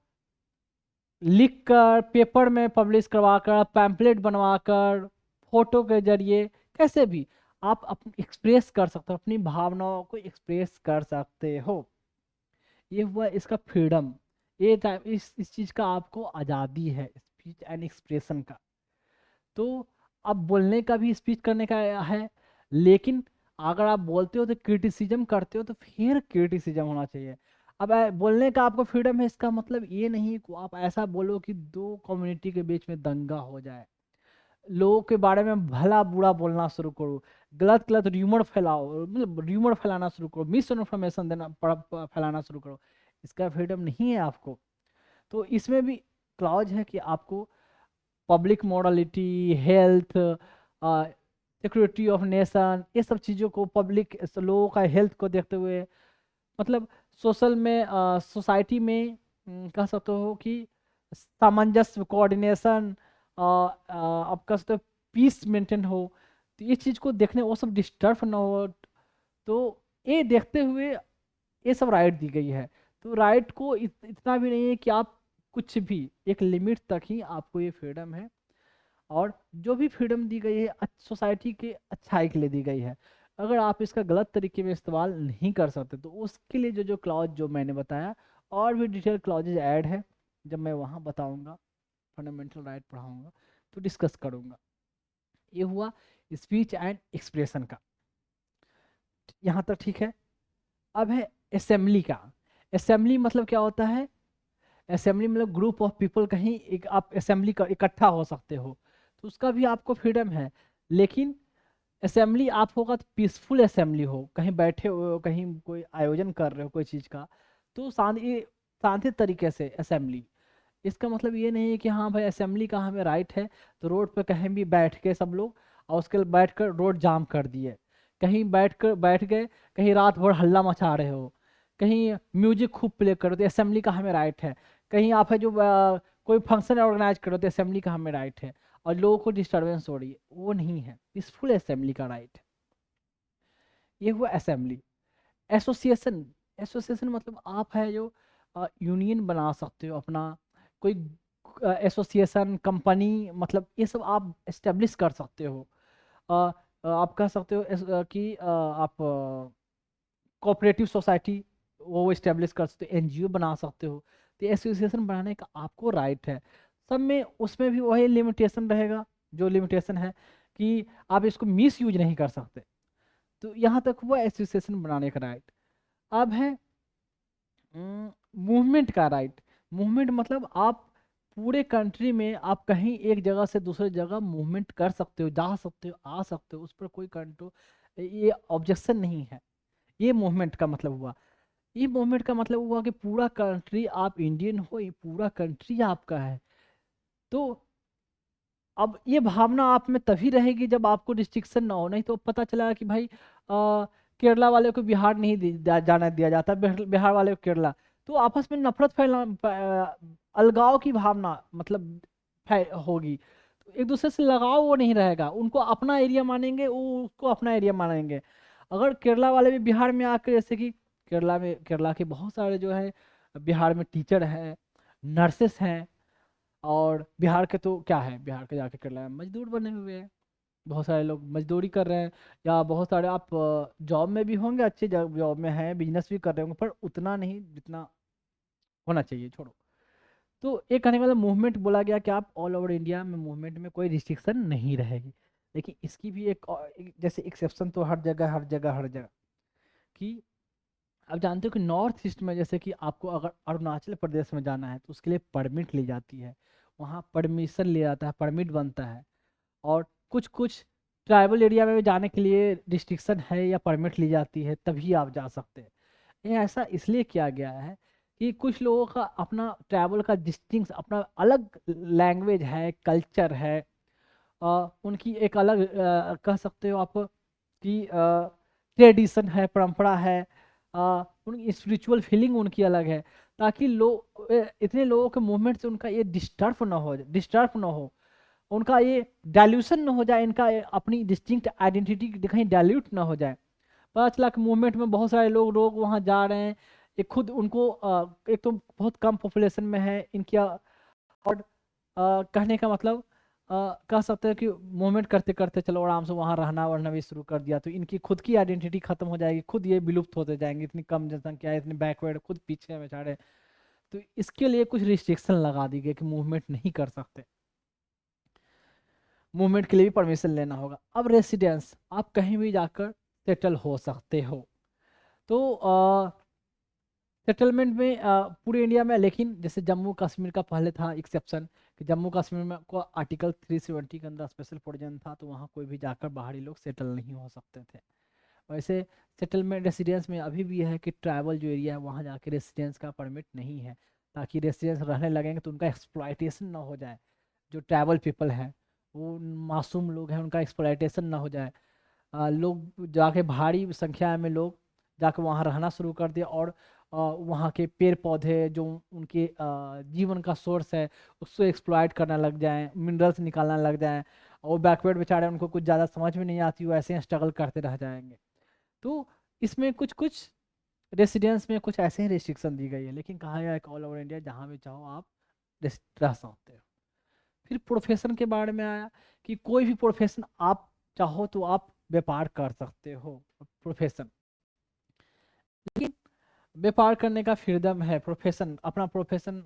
लिख कर, पेपर में पब्लिश करवाकर, पैम्पलेट बनवाकर, फोटो के जरिए, कैसे भी आप एक्सप्रेस कर सकते हो, अपनी भावनाओं को एक्सप्रेस कर सकते हो। ये हुआ इसका फ्रीडम, ये टाइप इस चीज़ का आपको आज़ादी है, स्पीच एंड एक्सप्रेशन का। तो अब बोलने का भी, स्पीच करने का है, लेकिन अगर आप बोलते हो तो क्रिटिसिज्म करते हो, तो फिर क्रिटिसिज्म होना चाहिए। अब बोलने का आपको फ्रीडम है, इसका मतलब ये नहीं कि आप ऐसा बोलो कि दो कम्युनिटी के बीच में दंगा हो जाए, लोगों के बारे में भला बुरा बोलना शुरू करो, गलत गलत र्यूमर फैलाओ, मतलब र्यूमर फैलाना शुरू करो, मिस इन्फॉर्मेशन देना फैलाना शुरू करो, इसका फ्रीडम नहीं है आपको। तो इसमें भी क्लॉज है कि आपको public morality, health, security of nation, ये सब चीज़ों को, पब्लिक लोगों का हेल्थ को देखते हुए, मतलब सोशल में, सोसाइटी में कह सकते हो कि सामंजस्य, कोऑर्डिनेशन, आप कह सकते हो पीस मेंटेन हो, तो ये चीज़ को देखने, वो सब डिस्टर्ब ना हो, तो ये देखते हुए ये सब राइट दी गई है। तो राइट को इतना भी नहीं है कि आप कुछ भी, एक लिमिट तक ही आपको ये फ्रीडम है, और जो भी फ्रीडम दी गई है सोसाइटी के अच्छाई के लिए दी गई है। अगर आप इसका गलत तरीके में इस्तेमाल नहीं कर सकते तो उसके लिए जो जो क्लॉज जो मैंने बताया, और भी डिटेल क्लॉजेज ऐड है, जब मैं वहाँ बताऊँगा, फंडामेंटल राइट पढ़ाऊँगा तो डिस्कस करूँगा। ये हुआ स्पीच एंड एक्सप्रेशन का, यहाँ तक ठीक है। अब है असेंबली का। असेंबली मतलब क्या होता है? असेंबली मतलब ग्रुप ऑफ पीपल, कहीं एक आप असेंबली का इकट्ठा हो सकते हो, तो उसका भी आपको फ्रीडम है। लेकिन असेंबली आप होगा तो पीसफुल असेंबली हो, कहीं बैठे हो, कहीं कोई आयोजन कर रहे हो कोई चीज़ का, तो शांति तरीके से असेंबली। इसका मतलब ये नहीं है कि हाँ भाई असेंबली का हमें राइट है तो रोड पे कहीं भी बैठ के सब लोग, और उसके बाद बैठ कर रोड जाम कर दिए, कहीं बैठ गए, कहीं रात भर हल्ला मचा रहे हो, कहीं म्यूजिक खूब प्ले करो, तो असेंबली का हमें राइट है। कहीं आप है जो कोई फंक्शन ऑर्गेनाइज करो, तो असेंबली का हमें राइट है, और लोगों को डिस्टर्बेंस हो रही है, वो नहीं है, पीसफुल असेंबली का राइट है। ये हुआ असेंबली। एसोसिएशन, एसोसिएशन मतलब आप है जो यूनियन बना सकते हो अपना, कोई एसोसिएशन, कंपनी, मतलब ये सब आप एस्टेब्लिश कर सकते हो। आप कह सकते हो कि आप कोऑपरेटिव सोसाइटी वो इस्टेब्लिश कर सकते हो, एनजीओ बना सकते हो, तो एसोसिएशन बनाने का आपको राइट है। सब में उसमें भी वही लिमिटेशन रहेगा, जो लिमिटेशन है कि आप इसको मिस यूज नहीं कर सकते। तो यहाँ तक हुआ एसोसिएशन बनाने का राइट। अब है मूवमेंट का राइट। मूवमेंट मतलब आप पूरे कंट्री में आप कहीं एक जगह से दूसरे जगह मूवमेंट कर सकते हो, जा सकते हो, आ सकते हो, उस पर कोई कंट्रोल, ये ऑब्जेक्शन नहीं है। ये मूवमेंट का मतलब हुआ। ये मूवमेंट का मतलब हुआ कि पूरा कंट्री, आप इंडियन हो, ये पूरा कंट्री आपका है। तो अब ये भावना आप में तभी रहेगी जब आपको रिस्ट्रिक्शन ना हो, नहीं तो पता चला कि भाई केरला वाले को बिहार नहीं जाना दिया जाता, बिहार वाले को केरला, तो आपस में नफरत अलगाव की भावना मतलब होगी, तो एक दूसरे से लगाव वो नहीं रहेगा, उनको अपना एरिया मानेंगे, वो उसको अपना एरिया मानेंगे। अगर केरला वाले भी बिहार में आकर, जैसे कि केरला के बहुत सारे जो है बिहार में टीचर हैं, नर्सेस हैं, और बिहार के तो क्या है, बिहार के जाके केरला में मजदूर बने हुए हैं, बहुत सारे लोग मजदूरी कर रहे हैं, या बहुत सारे आप जॉब में भी होंगे, अच्छे जॉब में हैं, बिजनेस भी कर रहे होंगे, पर उतना नहीं जितना होना चाहिए, छोड़ो। तो एक कहने का मतलब मूवमेंट बोला गया कि आप ऑल ओवर इंडिया में मूवमेंट में कोई रिस्ट्रिक्शन नहीं रहेगी। लेकिन इसकी भी जैसे एक्सेप्शन तो हर जगह हर जगह हर जगह, कि आप जानते हो कि नॉर्थ ईस्ट में, जैसे कि आपको अगर अरुणाचल प्रदेश में जाना है तो उसके लिए परमिट ली जाती है, वहाँ परमिशन लिया जाता है, परमिट बनता है। और कुछ कुछ ट्राइबल एरिया में भी जाने के लिए रिस्ट्रिक्शन है या परमिट ली जाती है, तभी आप जा सकते हैं। ये ऐसा इसलिए किया गया है कि कुछ लोगों का अपना ट्रैवल का डिस्टिंक्ट, अपना अलग लैंग्वेज है, कल्चर है, उनकी एक अलग कह सकते हो आप कि ट्रेडिशन है, परंपरा है, उनकी स्पिरिचुअल फीलिंग उनकी अलग है, ताकि लोग इतने लोगों के मूवमेंट से उनका ये डिस्टर्ब ना हो, उनका ये डाइल्यूशन ना हो जाए, इनका अपनी डिस्टिंक्ट आइडेंटिटी कहीं डाइल्यूट ना हो जाए। 5 लाख मूवमेंट में बहुत सारे लोग वहाँ जा रहे हैं, ये खुद उनको एक तो बहुत कम पॉपुलेशन में है इनकी, और कहने का मतलब कह सकते हैं कि मूवमेंट करते करते चलो आराम से वहाँ रहना वरना भी शुरू कर दिया, तो इनकी खुद की आइडेंटिटी खत्म हो जाएगी, खुद ये विलुप्त होते जाएंगे, इतनी कम जनसंख्या है, इतनी बैकवर्ड, खुद पीछे में जा, तो इसके लिए कुछ रिस्ट्रिक्शन लगा दी गई कि मूवमेंट नहीं कर सकते, मूवमेंट के लिए भी परमिशन लेना होगा। अब रेसिडेंस, आप कहीं भी जाकर सेटल हो सकते हो। तो सेटलमेंट में पूरे इंडिया में, लेकिन जैसे जम्मू कश्मीर का पहले था एक्सेप्शन कि जम्मू कश्मीर में को आर्टिकल 370 के अंदर स्पेशल प्रोविजन था, तो वहाँ कोई भी जाकर बाहरी लोग सेटल नहीं हो सकते थे। वैसे सेटलमेंट रेसिडेंस में अभी भी है कि ट्राइबल जो एरिया है वहाँ जाके रेसिडेंस का परमिट नहीं है, ताकि रेसिडेंस रहने लगेंगे तो उनका एक्सप्लॉयटेशन ना हो जाए। जो ट्राइबल पीपल हैं, वो मासूम लोग हैं, उनका एक्सप्लॉयटेशन ना हो जाए। लोग जाके भारी संख्या में लोग जाके वहाँ रहना शुरू कर दिया, और वहाँ के पेड़ पौधे जो उनके जीवन का सोर्स है उसको एक्सप्लॉयट करना लग जाएं, मिनरल्स निकालना लग जाएं, और बैकवर्ड बेचारे उनको कुछ ज़्यादा समझ में नहीं आती, वो ऐसे ही स्ट्रगल करते रह जाएंगे। तो इसमें कुछ कुछ रेसिडेंस में कुछ ऐसे ही रिस्ट्रिक्शन दी गई है, लेकिन कहा गया है कि ऑल ओवर इंडिया जहाँ भी चाहो आप रह सकते हो। फिर प्रोफेशन के बारे में आया कि कोई भी प्रोफेशन आप चाहो तो आप व्यापार कर सकते हो प्रोफेशन, लेकिन व्यापार करने का फ्रीडम है। प्रोफेशन अपना प्रोफेशन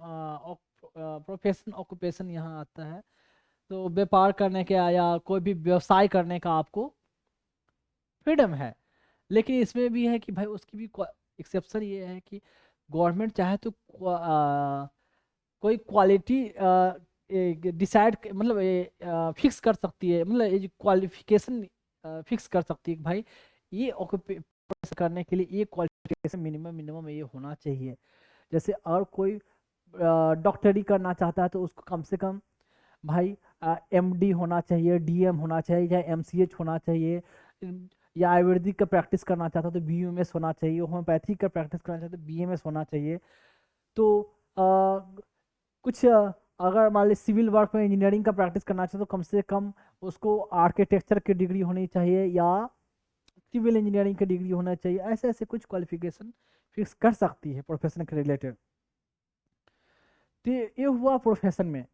ऑक्यूपेशन यहाँ आता है, तो व्यापार करने के या कोई भी व्यवसाय करने का आपको फ्रीडम है। लेकिन इसमें भी है कि भाई उसकी भी एक्सेप्शन ये है कि गवर्नमेंट चाहे तो कोई क्वालिटी डिसाइड मतलब फिक्स कर सकती है, मतलब ये क्वालिफिकेशन फिक्स कर सकती है कि भाई ये ऑक्यूपेशन करने के लिए ये क्वालिफिकेशन मिनिमम मिनिमम ये होना चाहिए। जैसे और कोई डॉक्टरी करना चाहता है तो उसको कम से कम भाई एमडी होना चाहिए, डीएम होना चाहिए, या एमसीएच होना चाहिए, या आयुर्वेदिक का प्रैक्टिस करना चाहता है तो बीयूएमएस होना चाहिए, होम्योपैथिक का प्रैक्टिस करना चाहता है तो बीएमएस होना चाहिए। तो कुछ अगर मान ली सिविल वर्क में इंजीनियरिंग का प्रैक्टिस करना चाहिए तो कम से कम उसको आर्किटेक्चर की डिग्री होनी चाहिए या सिविल इंजीनियरिंग की डिग्री होना चाहिए। ऐसे ऐसे कुछ क्वालिफिकेशन फिक्स कर सकती है प्रोफेशन के रिलेटेड। तो ये हुआ प्रोफेशन में।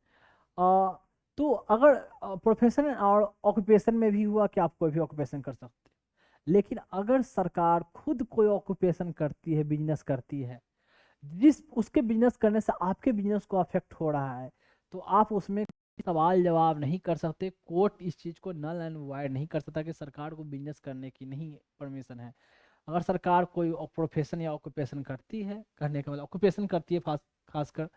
तो अगर प्रोफेशन और ऑक्यूपेशन में भी हुआ कि आप कोई भी ऑक्यूपेशन कर सकते हैं, लेकिन अगर सरकार खुद कोई ऑक्यूपेशन करती है, बिजनेस करती है, जिस उसके बिजनेस करने से आपके बिजनेस को अफेक्ट हो रहा है, तो आप उसमें सवाल जवाब नहीं कर सकते। कोर्ट इस चीज़ को नल एंड वाइड नहीं कर सकता कि सरकार को बिजनेस करने की नहीं परमिशन है। अगर सरकार कोई प्रोफेशन या ऑक्यूपेशन करती है, करने का मतलब ऑक्यूपेशन करती है, खासकर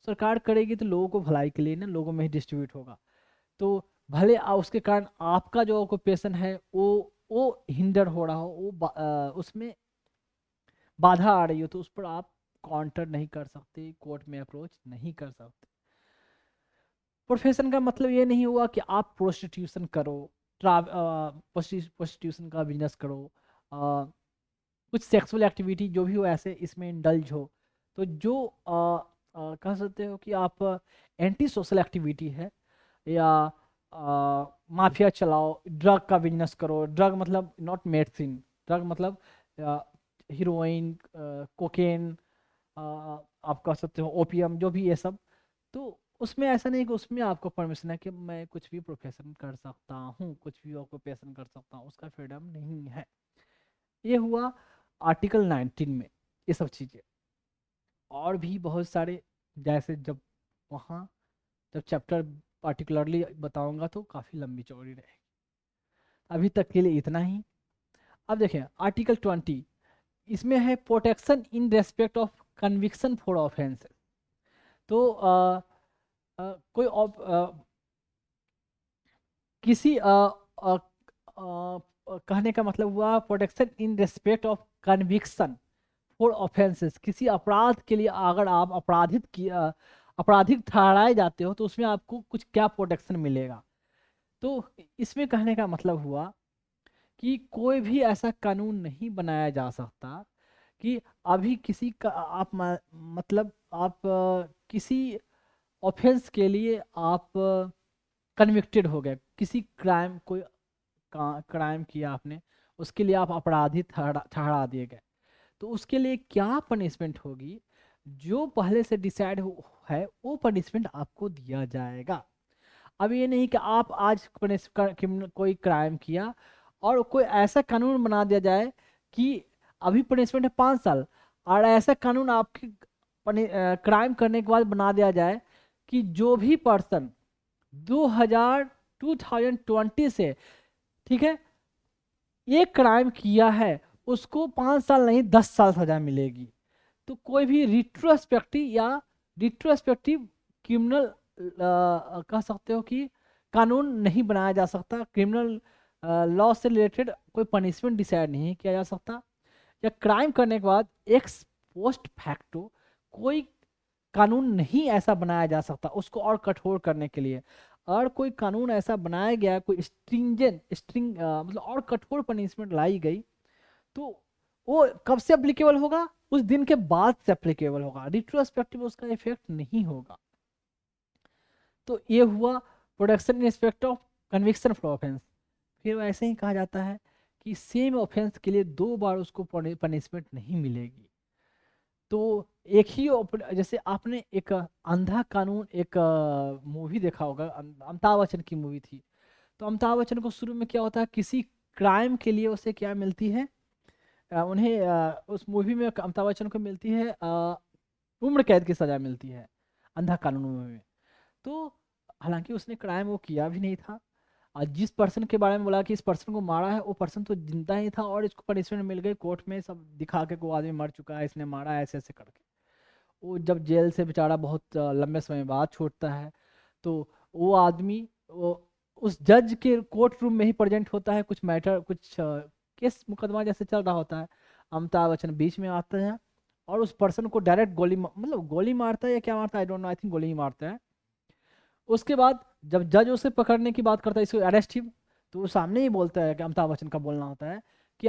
सरकार करेगी तो लोगों को भलाई के लिए ना, लोगों में ही डिस्ट्रीब्यूट होगा। तो भले उसके कारण आपका जो ऑक्यूपेशन है वो हिंडर हो रहा हो, उसमें बाधा आ रही हो, तो उस पर आप काउंटर नहीं कर सकते, कोर्ट में अप्रोच नहीं कर सकते। प्रोफेशन का मतलब ये नहीं हुआ कि आप प्रोस्टिट्यूशन करो, प्रोस्टिट्यूशन का बिजनेस करो, कुछ सेक्सुअल एक्टिविटी जो भी हो ऐसे इसमें इंडल्ज हो। तो जो कह सकते हो कि आप एंटी सोशल एक्टिविटी है, या माफिया चलाओ, ड्रग का बिजनेस करो। ड्रग मतलब नॉट मेडिसिन, ड्रग मतलब हीरोइन, कोकेन, आप कह सकते हो ओपियम, जो भी ये सब। तो उसमें ऐसा नहीं कि उसमें आपको परमिशन है कि मैं कुछ भी प्रोफेशन कर सकता हूँ, कुछ भी ऑक्यूपेशन कर सकता हूँ, उसका फ्रीडम नहीं है। ये हुआ आर्टिकल 19 में ये सब चीज़ें। और भी बहुत सारे, जैसे जब वहाँ जब चैप्टर पार्टिकुलरली बताऊंगा तो काफ़ी लंबी चौड़ी रहेगी। अभी तक के लिए इतना ही। अब देखें आर्टिकल 20, इसमें है protection in respect of conviction for offence. तो कोई किसी कहने का मतलब हुआ protection in respect of conviction for offences. किसी अपराध के लिए अगर आप आपराधिक ठहराए जाते हो तो उसमें आपको कुछ क्या प्रोटेक्शन मिलेगा। तो इसमें कहने का मतलब हुआ कि कोई भी ऐसा कानून नहीं बनाया जा सकता कि अभी किसी का आप मतलब आप किसी ऑफेंस के लिए आप कन्विक्टेड हो गए, किसी क्राइम कोई क्राइम किया आपने, उसके लिए आप अपराधी ठहरा दिए गए, तो उसके लिए क्या पनिशमेंट होगी, जो पहले से डिसाइड है वो पनिशमेंट आपको दिया जाएगा। अब ये नहीं कि आप आज कोई क्राइम किया और कोई ऐसा कानून बना दिया जाए कि अभी पनिशमेंट है 5 साल, और ऐसा कानून आपके क्राइम करने के बाद बना दिया जाए कि जो भी पर्सन 2020 से, ठीक है, ये क्राइम किया है उसको 5 साल नहीं 10 साल सजा मिलेगी। तो कोई भी रिट्रोस्पेक्टिव या रिट्रोस्पेक्टिव क्रिमिनल कह सकते हो कि कानून नहीं बनाया जा सकता, क्रिमिनल लॉ से रिलेटेड कोई पनिशमेंट डिसाइड नहीं किया जा सकता, या क्राइम करने के बाद एक्स पोस्ट फैक्टो कोई कानून नहीं ऐसा बनाया जा सकता उसको और कठोर करने के लिए। और कोई कानून ऐसा बनाया गया, कोई मतलब और कठोर पनिशमेंट लाई गई, तो वो कब से अप्लीकेबल होगा? उस दिन के बाद से अप्लीकेबल होगा, रिट्रोस्पेक्टिव उसका इफेक्ट नहीं होगा। तो ये हुआ production in respect of conviction for offence. फिर वैसे ही कहा जाता है कि सेम ऑफेंस के लिए 2 बार उसको पनिशमेंट नहीं मिलेगी। तो एक ही जैसे आपने एक अंधा कानून, एक मूवी देखा होगा, अमिताभ बच्चन की मूवी थी। तो अमिताभ बच्चन को शुरू में क्या होता है, किसी क्राइम के लिए उसे क्या मिलती है, उन्हें उस मूवी में अमिताभ बच्चन को मिलती है उम्र कैद की सजा मिलती है अंधा कानून मूवी में। तो हालांकि उसने क्राइम वो किया भी नहीं था, और जिस पर्सन के बारे में बोला कि इस पर्सन को मारा है, वो पर्सन तो जिंदा ही था और इसको पनिशमेंट मिल गई, कोर्ट में सब दिखा के वो आदमी मर चुका है, इसने मारा है, ऐसे ऐसे करके। वो जब जेल से बेचारा बहुत लंबे समय बाद छूटता है, तो वो आदमी उस जज के कोर्ट रूम में ही प्रेजेंट होता है, कुछ मैटर, कुछ केस मुकदमा जैसे चल रहा होता है। अमिताभ बच्चन बीच में आते हैं और उस पर्सन को डायरेक्ट मतलब गोली मारता है या क्या मारता है, I don't know, I think गोली ही मारता है। उसके बाद जब जज उसे पकड़ने की बात करता है, इसको अरेस्ट हिम, तो वो सामने ही बोलता है कि अमिताभ बच्चन का बोलना होता है कि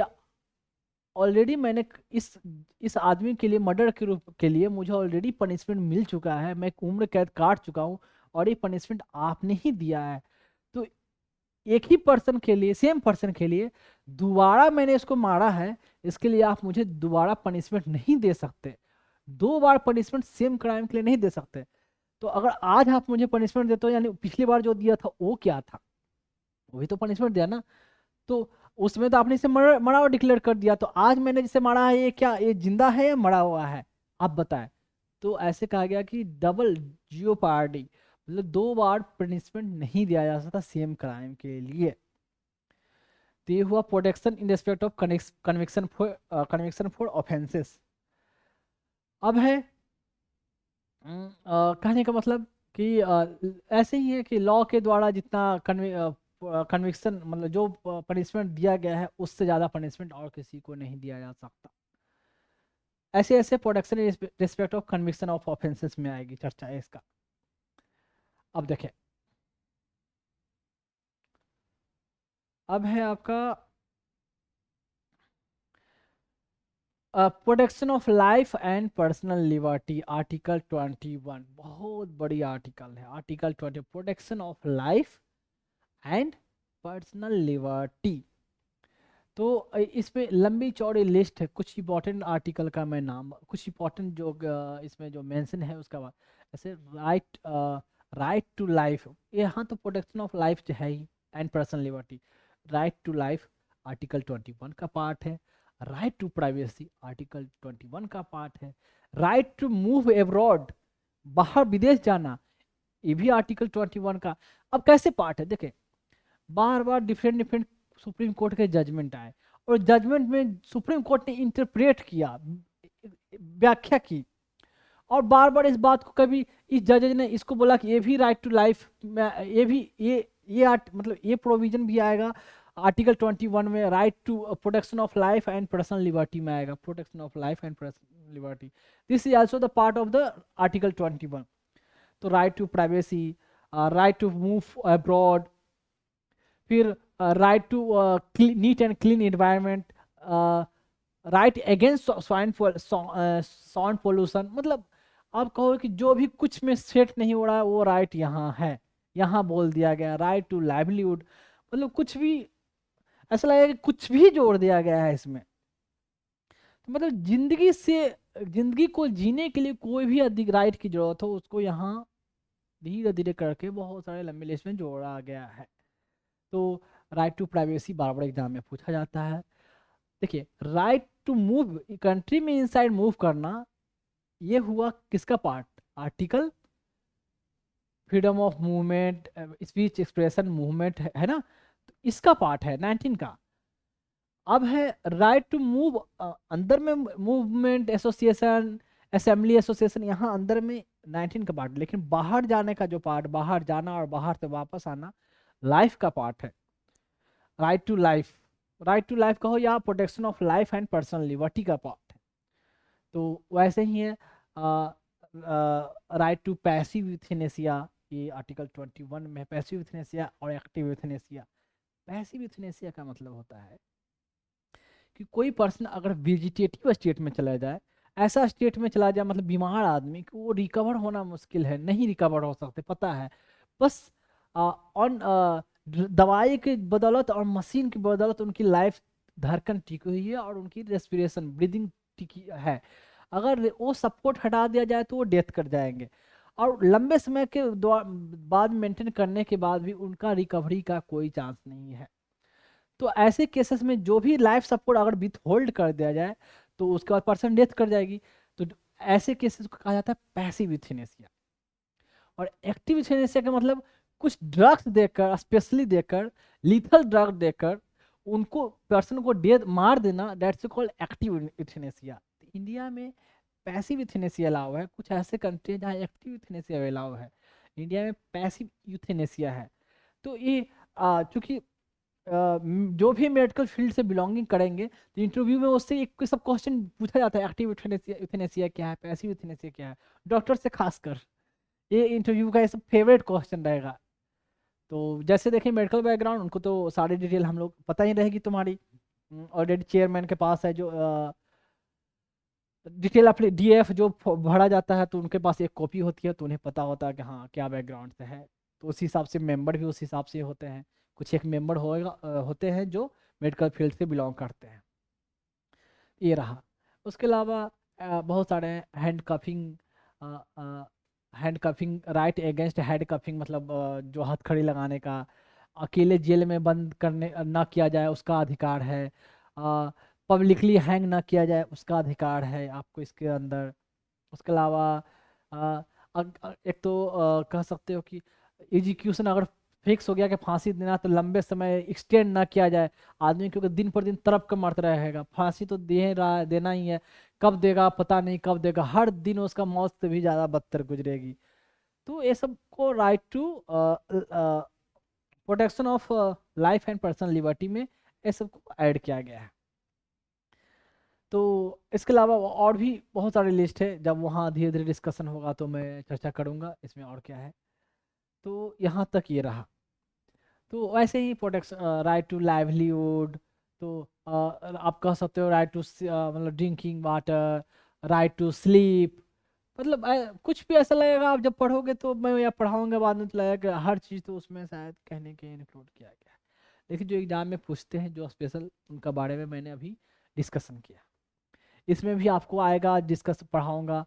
ऑलरेडी मैंने इस आदमी के लिए, मर्डर के रूप के लिए मुझे ऑलरेडी पनिशमेंट मिल चुका है, मैं उम्र कैद काट चुका हूँ और ये पनिशमेंट आपने ही दिया है। तो एक ही पर्सन के लिए, सेम पर्सन के लिए दोबारा मैंने इसको मारा है, इसके लिए आप मुझे दोबारा पनिशमेंट नहीं दे सकते, 2 बार पनिशमेंट सेम क्राइम के लिए नहीं दे सकते। तो अगर आज आप मुझे पनिशमेंट देते हो, यानी पिछली बार जो दिया था वो क्या था, वही तो पनिशमेंट दिया ना। तो उसमें तो आपने इसे मरा हुआ डिक्लेयर कर दिया, तो आज मैंने जिसे मारा है ये क्या, ये जिंदा है या मरा हुआ है, आप बताएं। तो ऐसे कहा गया कि डबल जियोपार्डी, मतलब 2 बार पनिशमेंट नहीं दिया जा सकता सेम क्राइम के लिए। तो ये हुआ protection in respect of conviction for offences. अब है कहने का मतलब कि ऐसे ही है कि लॉ के द्वारा जितना कन्विक्शन, मतलब जो पनिशमेंट दिया गया है उससे ज़्यादा पनिशमेंट और किसी को नहीं दिया जा सकता। ऐसे ऐसे protection respect of conviction of offences में आएगी चर्चा है इसका। अब देखें, अब है आपका protection of life and personal liberty, article 21। बहुत बड़ी आर्टिकल है article 20, protection of life and personal liberty. तो इसमें लंबी चौड़ी लिस्ट है, कुछ इंपॉर्टेंट आर्टिकल का मैं नाम, कुछ इंपॉर्टेंट जो इसमें जो मेंशन है उसका बात, जैसे राइट टू लाइफ, यहाँ तो प्रोटेक्शन ऑफ लाइफ जो है ही, and personal liberty. Right to life article 21 का पार्ट है, राइट टू प्राइवेसी आर्टिकल 21 का पार्ट है, राइट टू मूव एब्रॉड, बाहर विदेश जाना, ये भी आर्टिकल 21 का। अब कैसे पार्ट है देखें, बार बार डिफरेंट डिफरेंट सुप्रीम कोर्ट के जजमेंट आए, और जजमेंट में सुप्रीम कोर्ट ने इंटरप्रेट किया, व्याख्या की, और बार बार इस बात को, कभी इस जज ने इसको बोला कि ये भी राइट टू लाइफ, ये भी मतलब ये प्रोविजन भी आएगा आर्टिकल 21 में, right to protection of life and personal liberty में आएगा, protection of life and personal liberty, this is also the part of the article 21। तो right to privacy, right to move abroad, फिर right to neat and clean environment, right against sound pollution, मतलब आप कहो कि जो भी कुछ में सेट नहीं हो रहा है वो राइट यहाँ है, यहाँ बोल दिया गया। राइट टू लाइवलीहुड, मतलब कुछ भी ऐसा लगेगा कि कुछ भी जोड़ दिया गया है इसमें। तो मतलब जिंदगी को जीने के लिए कोई भी अधिक राइट की जरूरत हो, उसको यहाँ धीरे धीरे करके बहुत सारे लंबे लिस्ट में जोड़ा गया है। तो राइट टू प्राइवेसी बार बार एग्जाम में पूछा जाता है। देखिए, राइट टू मूव, कंट्री में इनसाइड मूव करना, ये हुआ किसका part, article freedom of movement, speech expression movement है ना, तो इसका पार्ट है 19 का। अब है राइट टू मूव, अंदर में मूवमेंट, एसोसिएशन, असेंबली एसोसिएशन यहाँ अंदर में 19 का पार्ट, लेकिन बाहर जाने का जो पार्ट, बाहर जाना और बाहर से वापस आना लाइफ का पार्ट है। Right to life, right to life कहो या protection of life and personal liberty का पार्ट है। तो वैसे ही है राइट टू पैसिव यूथेनेसिया, ये आर्टिकल 21 में पैसिव यूथेनेसिया और एक्टिव यूथेनेसिया। पैसिव यूथेनेसिया का मतलब होता है कि कोई पर्सन अगर वेजिटेटिव स्टेट में चला जाए, ऐसा स्टेट में चला जाए मतलब बीमार आदमी कि वो रिकवर होना मुश्किल है, नहीं रिकवर हो सकते पता है, बस ऑन दवाई की बदौलत और मशीन की बदौलत उनकी लाइफ धड़कन टिकी हुई है और उनकी रेस्पिरेशन ब्रीदिंग टिकी है। अगर वो सपोर्ट हटा दिया जाए तो वो डेथ कर जाएंगे, और लंबे समय के बाद मेंटेन करने के बाद भी उनका रिकवरी का कोई चांस नहीं है। तो ऐसे केसेस में जो भी लाइफ सपोर्ट अगर विथ होल्ड कर दिया जाए तो उसके बाद पर्सन डेथ कर जाएगी। तो ऐसे केसेस को कहा जाता है पैसिव यूथेनेसिया। और एक्टिव यूथेनेसिया का मतलब कुछ ड्रग्स देकर, स्पेशली देकर, लीथल ड्रग देकर उनको पर्सन को डेथ मार देना, that's called active euthanasia. India में पैसिव यूथेनेसिया अलाउ है, कुछ ऐसे कंट्री है जहाँ एक्टिव यूथेनेसिया अलाउ है, इंडिया में पैसिव यूथेनेसिया है। तो ये चूंकि जो भी मेडिकल फील्ड से बिलोंगिंग करेंगे तो इंटरव्यू में उससे एक सब क्वेश्चन पूछा जाता है, एक्टिव यूथेनेसिया क्या है, पैसिव यूथेनेसिया क्या है, डॉक्टर से खासकर ये इंटरव्यू का ये सब फेवरेट क्वेश्चन रहेगा। तो जैसे देखें मेडिकल बैकग्राउंड, उनको तो सारी डिटेल हम लोग पता ही रहेगी तुम्हारी, ऑलरेडी चेयरमैन के पास है जो डिटेल अपने डीएफ जो भरा जाता है तो उनके पास एक कॉपी होती है, तो उन्हें पता होता है कि हाँ क्या बैकग्राउंड से है। तो उस हिसाब से मेंबर भी उस हिसाब से होते हैं, कुछ एक मेंबर होते हैं जो मेडिकल फील्ड से बिलोंग करते हैं। ये रहा। उसके अलावा बहुत सारे hand coughing, hand coughing, right against hand coughing मतलब जो हथकड़ी लगाने का, अकेले जेल में बंद करने ना किया जाए उसका अधिकार है, पब्लिकली हैंग ना किया जाए उसका अधिकार है आपको इसके अंदर। उसके अलावा एक तो कह सकते हो कि एग्जीक्यूशन अगर फिक्स हो गया कि फांसी देना तो लंबे समय एक्सटेंड ना किया जाए, आदमी क्योंकि दिन पर दिन तड़प कर मरता रहेगा, फांसी तो दे रहा देना ही है, कब देगा पता नहीं, कब देगा, हर दिन उसका मौत से भी ज़्यादा बदतर गुजरेगी। तो ये सब को right to protection of life and personal liberty में ये सब को ऐड किया गया है। तो इसके अलावा और भी बहुत सारे लिस्ट है, जब वहाँ धीरे धीरे डिस्कशन होगा तो मैं चर्चा करूँगा इसमें और क्या है। तो यहाँ तक ये रहा। तो वैसे ही प्रोटेक्शन राइट टू लाइवलीहुड, तो आप कह सकते हो राइट टू मतलब drinking water, right to sleep, मतलब कुछ भी ऐसा लगेगा आप जब पढ़ोगे तो मैं या पढ़ाऊँगा बाद में तो लगेगा कि हर चीज़ तो उसमें शायद कहने के इंक्लूड किया गया है, लेकिन जो एग्ज़ाम में पूछते हैं जो स्पेशल उनका बारे में मैंने अभी डिस्कशन किया। इसमें भी आपको आएगा, डिस्कस पढ़ाऊँगा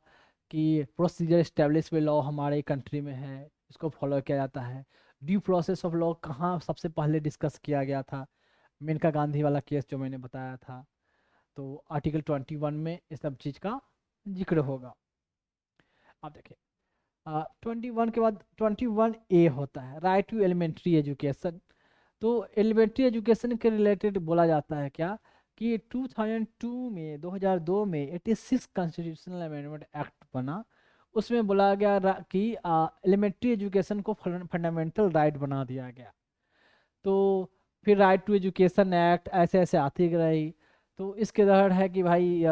कि प्रोसीजर इस्टेब्लिश बाय लॉ हमारे कंट्री में है, इसको फॉलो किया जाता है। ड्यू प्रोसेस ऑफ लॉ कहाँ सबसे पहले डिस्कस किया गया था, मेनका गांधी वाला केस जो मैंने बताया था, तो आर्टिकल 21 में इस सब चीज़ का जिक्र होगा। आप देखिए 21 के बाद 21A होता है राइट टू एलिमेंट्री एजुकेशन। तो एलिमेंट्री एजुकेशन के रिलेटेड बोला जाता है क्या कि 2002 में 86 कॉन्स्टिट्यूशनल अमेंडमेंट एक्ट बना, उसमें बोला गया कि एलिमेंट्री एजुकेशन को फंडामेंटल राइट बना दिया गया। तो फिर राइट टू एजुकेशन एक्ट ऐसे ऐसे आती रही। तो इसके तहत है कि भाई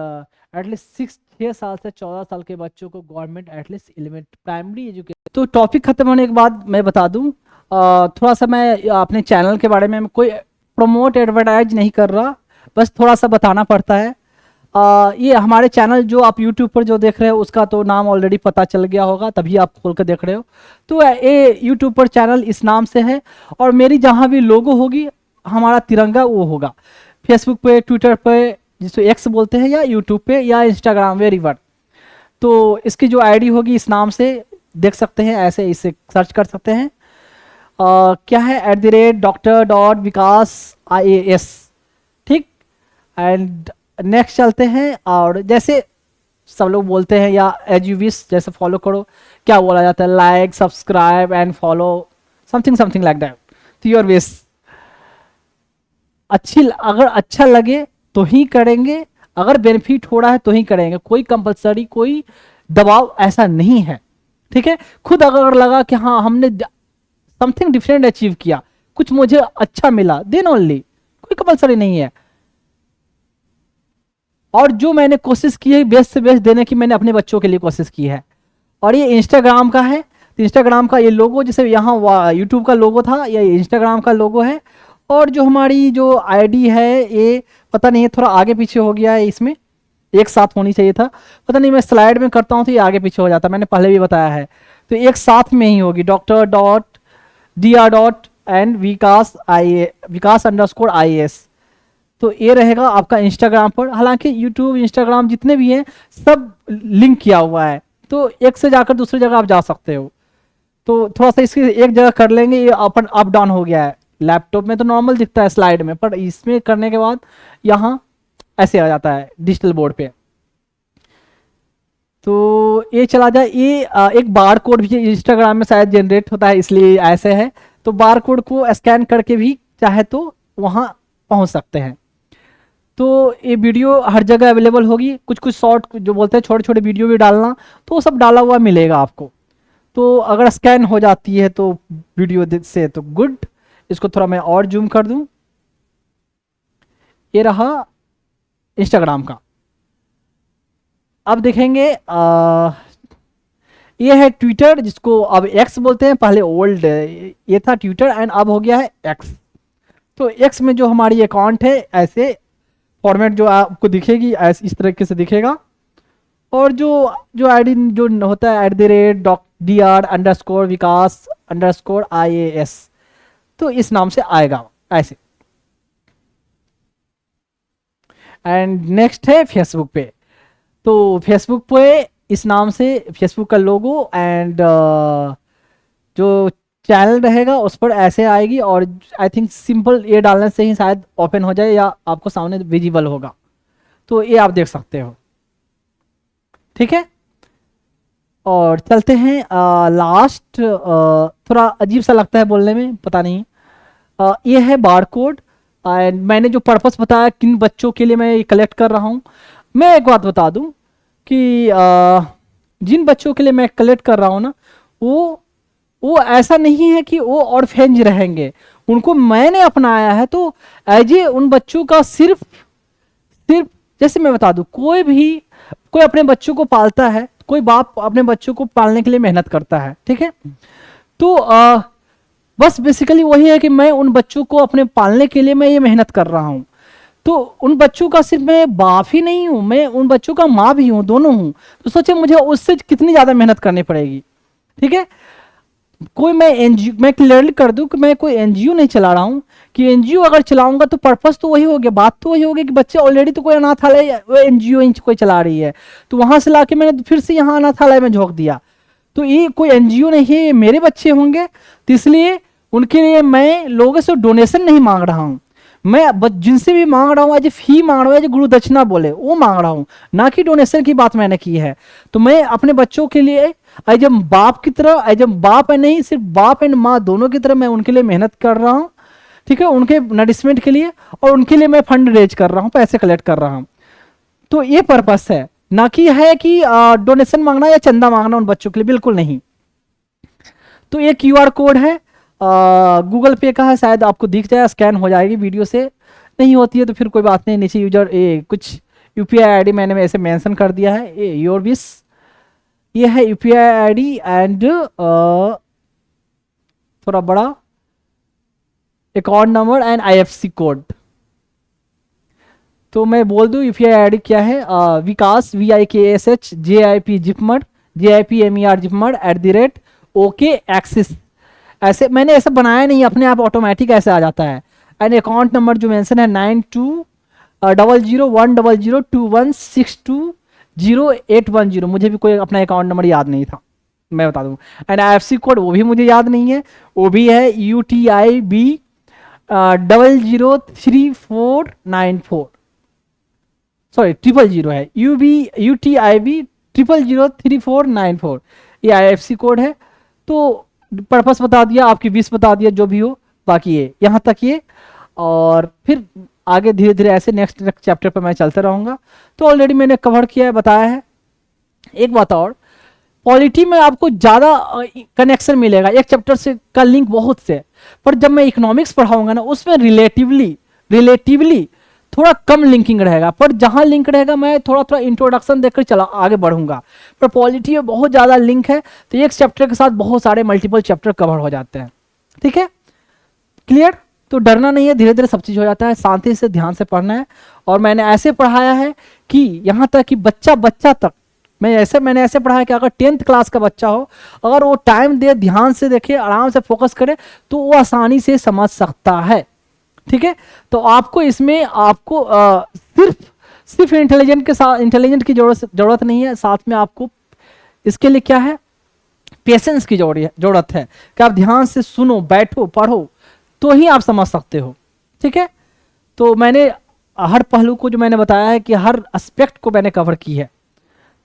एटलीस्ट 6 साल से 14 साल के बच्चों को government at least element primary education. तो टॉपिक खत्म होने के बाद मैं बता दूं, थोड़ा सा मैं अपने चैनल के बारे में कोई प्रमोट एडवर्टाइज नहीं कर रहा, बस थोड़ा सा बताना पड़ता है। ये हमारे चैनल जो आप YouTube पर जो देख रहे हो उसका तो नाम ऑलरेडी पता चल गया होगा, तभी आप खोल कर देख रहे हो। तो ये YouTube पर चैनल इस नाम से है, और मेरी जहाँ भी लोगो होगी हमारा तिरंगा वो होगा। फेसबुक पे, ट्विटर पे जिसको एक्स बोलते हैं, या यूट्यूब पे या इंस्टाग्राम वेरीवर, तो इसकी जो आईडी होगी इस नाम से देख सकते हैं, ऐसे इसे सर्च कर सकते हैं। क्या है @Dr.Vikas IAS, ठीक। एंड नेक्स्ट चलते हैं, और जैसे सब लोग बोलते हैं या एज यू विश जैसे फॉलो करो, क्या बोला जाता है, like subscribe and follow, something something like that, तो योर विश। अगर अच्छा लगे तो ही करेंगे, अगर बेनिफिट हो रहा है तो ही करेंगे, कोई कंपलसरी कोई दबाव ऐसा नहीं है। ठीक है, खुद अगर लगा कि हाँ हमने समथिंग डिफरेंट अचीव किया, कुछ मुझे अच्छा मिला, देन ओनली, कोई कंपलसरी नहीं है। और जो मैंने कोशिश की है बेस्ट से बेस्ट देने की, मैंने अपने बच्चों के लिए कोशिश की है। और ये इंस्टाग्राम का है, तो इंस्टाग्राम का ये लोगो, जैसे यहाँ यूट्यूब का लोगो था, ये इंस्टाग्राम का लोगो है। और जो हमारी जो आईडी है ये पता नहीं है, थोड़ा आगे पीछे हो गया है, इसमें एक साथ होनी चाहिए था, पता नहीं, मैं स्लाइड में करता हूँ तो ये आगे पीछे हो जाता है, मैंने पहले भी बताया है। तो एक साथ में ही होगी, Dr.Dr. विकास विकास_IAS। तो ये रहेगा आपका इंस्टाग्राम पर। हालांकि यूट्यूब इंस्टाग्राम जितने भी हैं सब लिंक किया हुआ है, तो एक से जाकर दूसरी जगह आप जा सकते हो। तो थोड़ा सा इसकी एक जगह कर लेंगे, ये अपन अप डाउन हो गया है। लैपटॉप में तो नॉर्मल दिखता है स्लाइड में, पर इसमें करने के बाद यहाँ ऐसे आ जाता है डिजिटल बोर्ड पे। तो ये चला जाए, ये एक बार कोड भी इंस्टाग्राम में शायद जनरेट होता है, इसलिए ऐसे है। तो बार कोड को स्कैन करके भी चाहे तो वहाँ पहुँच सकते हैं। तो ये वीडियो हर जगह अवेलेबल होगी, कुछ कुछ शॉर्ट जो बोलते हैं छोटे छोटे वीडियो भी डालना, तो वो सब डाला हुआ मिलेगा आपको। तो अगर स्कैन हो जाती है तो वीडियो से तो गुड। इसको थोड़ा मैं और जूम कर दूं, ये रहा इंस्टाग्राम का। अब देखेंगे ये है ट्विटर, जिसको अब एक्स बोलते हैं, पहले ओल्ड ये था ट्विटर एंड अब हो गया है एक्स। तो एक्स में जो हमारी अकाउंट है ऐसे फॉर्मेट जो आपको दिखेगी ऐसे इस तरीके से दिखेगा। और जो जो आईडी जो होता है @Dr_Vikas_IAS, तो इस नाम से आएगा ऐसे। एंड नेक्स्ट है फेसबुक पे। तो फेसबुक पे इस नाम से फेसबुक का लोगो एंड जो चैनल रहेगा उस पर ऐसे आएगी। और आई थिंक सिंपल ये डालने से ही शायद ओपन हो जाए या आपको सामने विजिबल होगा, तो ये आप देख सकते हो। ठीक है, और चलते हैं लास्ट, थोड़ा अजीब सा लगता है बोलने में, पता नहीं। ये है बारकोड एंड मैंने जो पर्पस बताया किन बच्चों के लिए मैं ये कलेक्ट कर रहा हूँ। मैं एक बात बता दूं कि जिन बच्चों के लिए मैं कलेक्ट कर रहा हूँ ना, वो ऐसा नहीं है कि वो ऑर्फेंज रहेंगे, उनको मैंने अपनाया है। तो एज ए उन बच्चों का सिर्फ सिर्फ जैसे मैं बता दूं, कोई अपने बच्चों को पालता है, कोई बाप अपने बच्चों को पालने के लिए मेहनत करता है, ठीक है। तो बस बेसिकली वही है कि मैं उन बच्चों को अपने पालने के लिए मैं ये मेहनत कर रहा हूँ। तो उन बच्चों का सिर्फ मैं बाप ही नहीं हूँ, मैं उन बच्चों का माँ भी हूँ, दोनों हूँ। तो सोचे मुझे उससे कितनी ज़्यादा मेहनत करनी पड़ेगी, ठीक है। कोई मैं एनजीओ, मैं क्लियरली कर दूं कि मैं कोई एनजीओ नहीं चला रहा हूँ। कि एनजीओ अगर चलाऊंगा तो पर्पस तो वही हो गया, बात तो वही होगी कि बच्चे ऑलरेडी तो कोई अनाथालय वो एनजीओ कोई चला रही है, तो वहां से लाके मैंने फिर से यहाँ अनाथालय में झोंक दिया। तो ये कोई एनजीओ नहीं है, ये मेरे बच्चे होंगे। तो इसलिए उनके लिए मैं लोगों से डोनेशन नहीं मांग रहा हूँ, मैं जिनसे भी मांग रहा हूँ एज फी मांग रहा हूँ, एज गुरु दक्षिणा बोले वो मांग रहा हूँ, ना कि डोनेशन की बात मैंने की है। तो मैं अपने बच्चों के लिए एज बाप की तरह, एज बाप है नहीं, सिर्फ बाप एंड माँ दोनों की तरह मैं उनके लिए मेहनत कर रहा हूँ, ठीक है, उनके नरिशमेंट के लिए। और उनके लिए मैं फंड रेज कर रहा हूँ, पैसे कलेक्ट कर रहा हूँ। तो ये पर्पस है, ना कि है कि डोनेशन मांगना या चंदा मांगना उन बच्चों के लिए, बिल्कुल नहीं। तो ये क्यूआर कोड है, गूगल पे का है, शायद आपको दिख जाए, स्कैन हो जाएगी वीडियो से। नहीं होती है तो फिर कोई बात नहीं, नीचे यूजर कुछ यूपीआई आईडी मैंने ऐसे मेंशन कर दिया है, ये योर विश। ये है यूपीआई आईडी एंड थोड़ा बड़ा account number and IFSC code. तो मैं बोल दूं यूपीआई आईडी क्या है, विकास VIKASH JIP JIPMER JIPMER JIPMER @OK axis. ऐसे मैंने ऐसा बनाया नहीं, अपने आप ऑटोमेटिक ऐसे आ जाता है। एंड अकाउंट नंबर जो मेंशन है 9200100216200810। मुझे भी कोई अपना अकाउंट नंबर याद नहीं था, मैं बता दूं। एंड IFSC कोड वो भी मुझे याद नहीं है, वो भी है UTIB 003494, सॉरी 000 है, UTIB 003494, ये IFSC कोड है। तो पर्पस बता दिया, आपकी विश बता दिया, जो भी हो, बाकी ये यहाँ तक ये। और फिर आगे धीरे धीरे ऐसे नेक्स्ट चैप्टर पर मैं चलते रहूँगा। तो ऑलरेडी मैंने कवर किया है, बताया है। एक बात और, पॉलिटी में आपको ज़्यादा कनेक्शन मिलेगा, एक चैप्टर से का लिंक बहुत से, पर जब मैं इकोनॉमिक्स पढ़ाऊंगा ना उसमें रिलेटिवली थोड़ा कम लिंकिंग रहेगा, पर जहां लिंक रहेगा मैं थोड़ा थोड़ा इंट्रोडक्शन देकर चला आगे बढ़ूंगा। पर पॉलिटी में बहुत ज़्यादा लिंक है, तो एक चैप्टर के साथ बहुत सारे मल्टीपल चैप्टर कवर हो जाते हैं। ठीक है, क्लियर? तो डरना नहीं है, धीरे धीरे सब चीज़ हो जाता है, शांति से ध्यान से पढ़ना है। और मैंने ऐसे पढ़ाया है कि यहाँ तक कि बच्चा तक मैंने ऐसे पढ़ाया कि अगर 10th क्लास का बच्चा हो, अगर वो टाइम दे, ध्यान से देखे, आराम से फोकस करे, तो वो आसानी से समझ सकता है। ठीक है, तो आपको इसमें आपको सिर्फ इंटेलिजेंट की जरूरत नहीं है, साथ में आपको इसके लिए क्या है, पेशेंस की जरूरत है कि आप ध्यान से सुनो, बैठो, पढ़ो, तो ही आप समझ सकते हो। ठीक है, तो मैंने हर पहलू को जो मैंने बताया है कि हर एस्पेक्ट को मैंने कवर की है।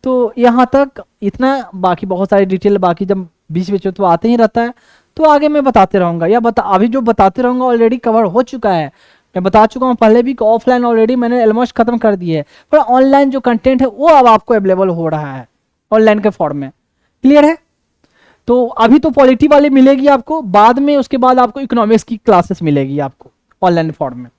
तो यहाँ तक इतना, बाकी बहुत सारी डिटेल बाकी जब बीच बीच में तो आते ही रहता है, तो आगे मैं बताते रहूँगा, या अभी जो बताते रहूँगा ऑलरेडी कवर हो चुका है। मैं बता चुका हूँ पहले भी कि ऑफलाइन ऑलरेडी मैंने ऑलमोस्ट खत्म कर दिए है, पर ऑनलाइन जो कंटेंट है वो अब आपको अवेलेबल हो रहा है ऑनलाइन के फॉर्म में। क्लियर है? तो अभी तो पॉलिटी वाली मिलेगी आपको, बाद में उसके बाद आपको इकोनॉमिक्स की क्लासेस मिलेगी आपको ऑनलाइन फॉर्म में।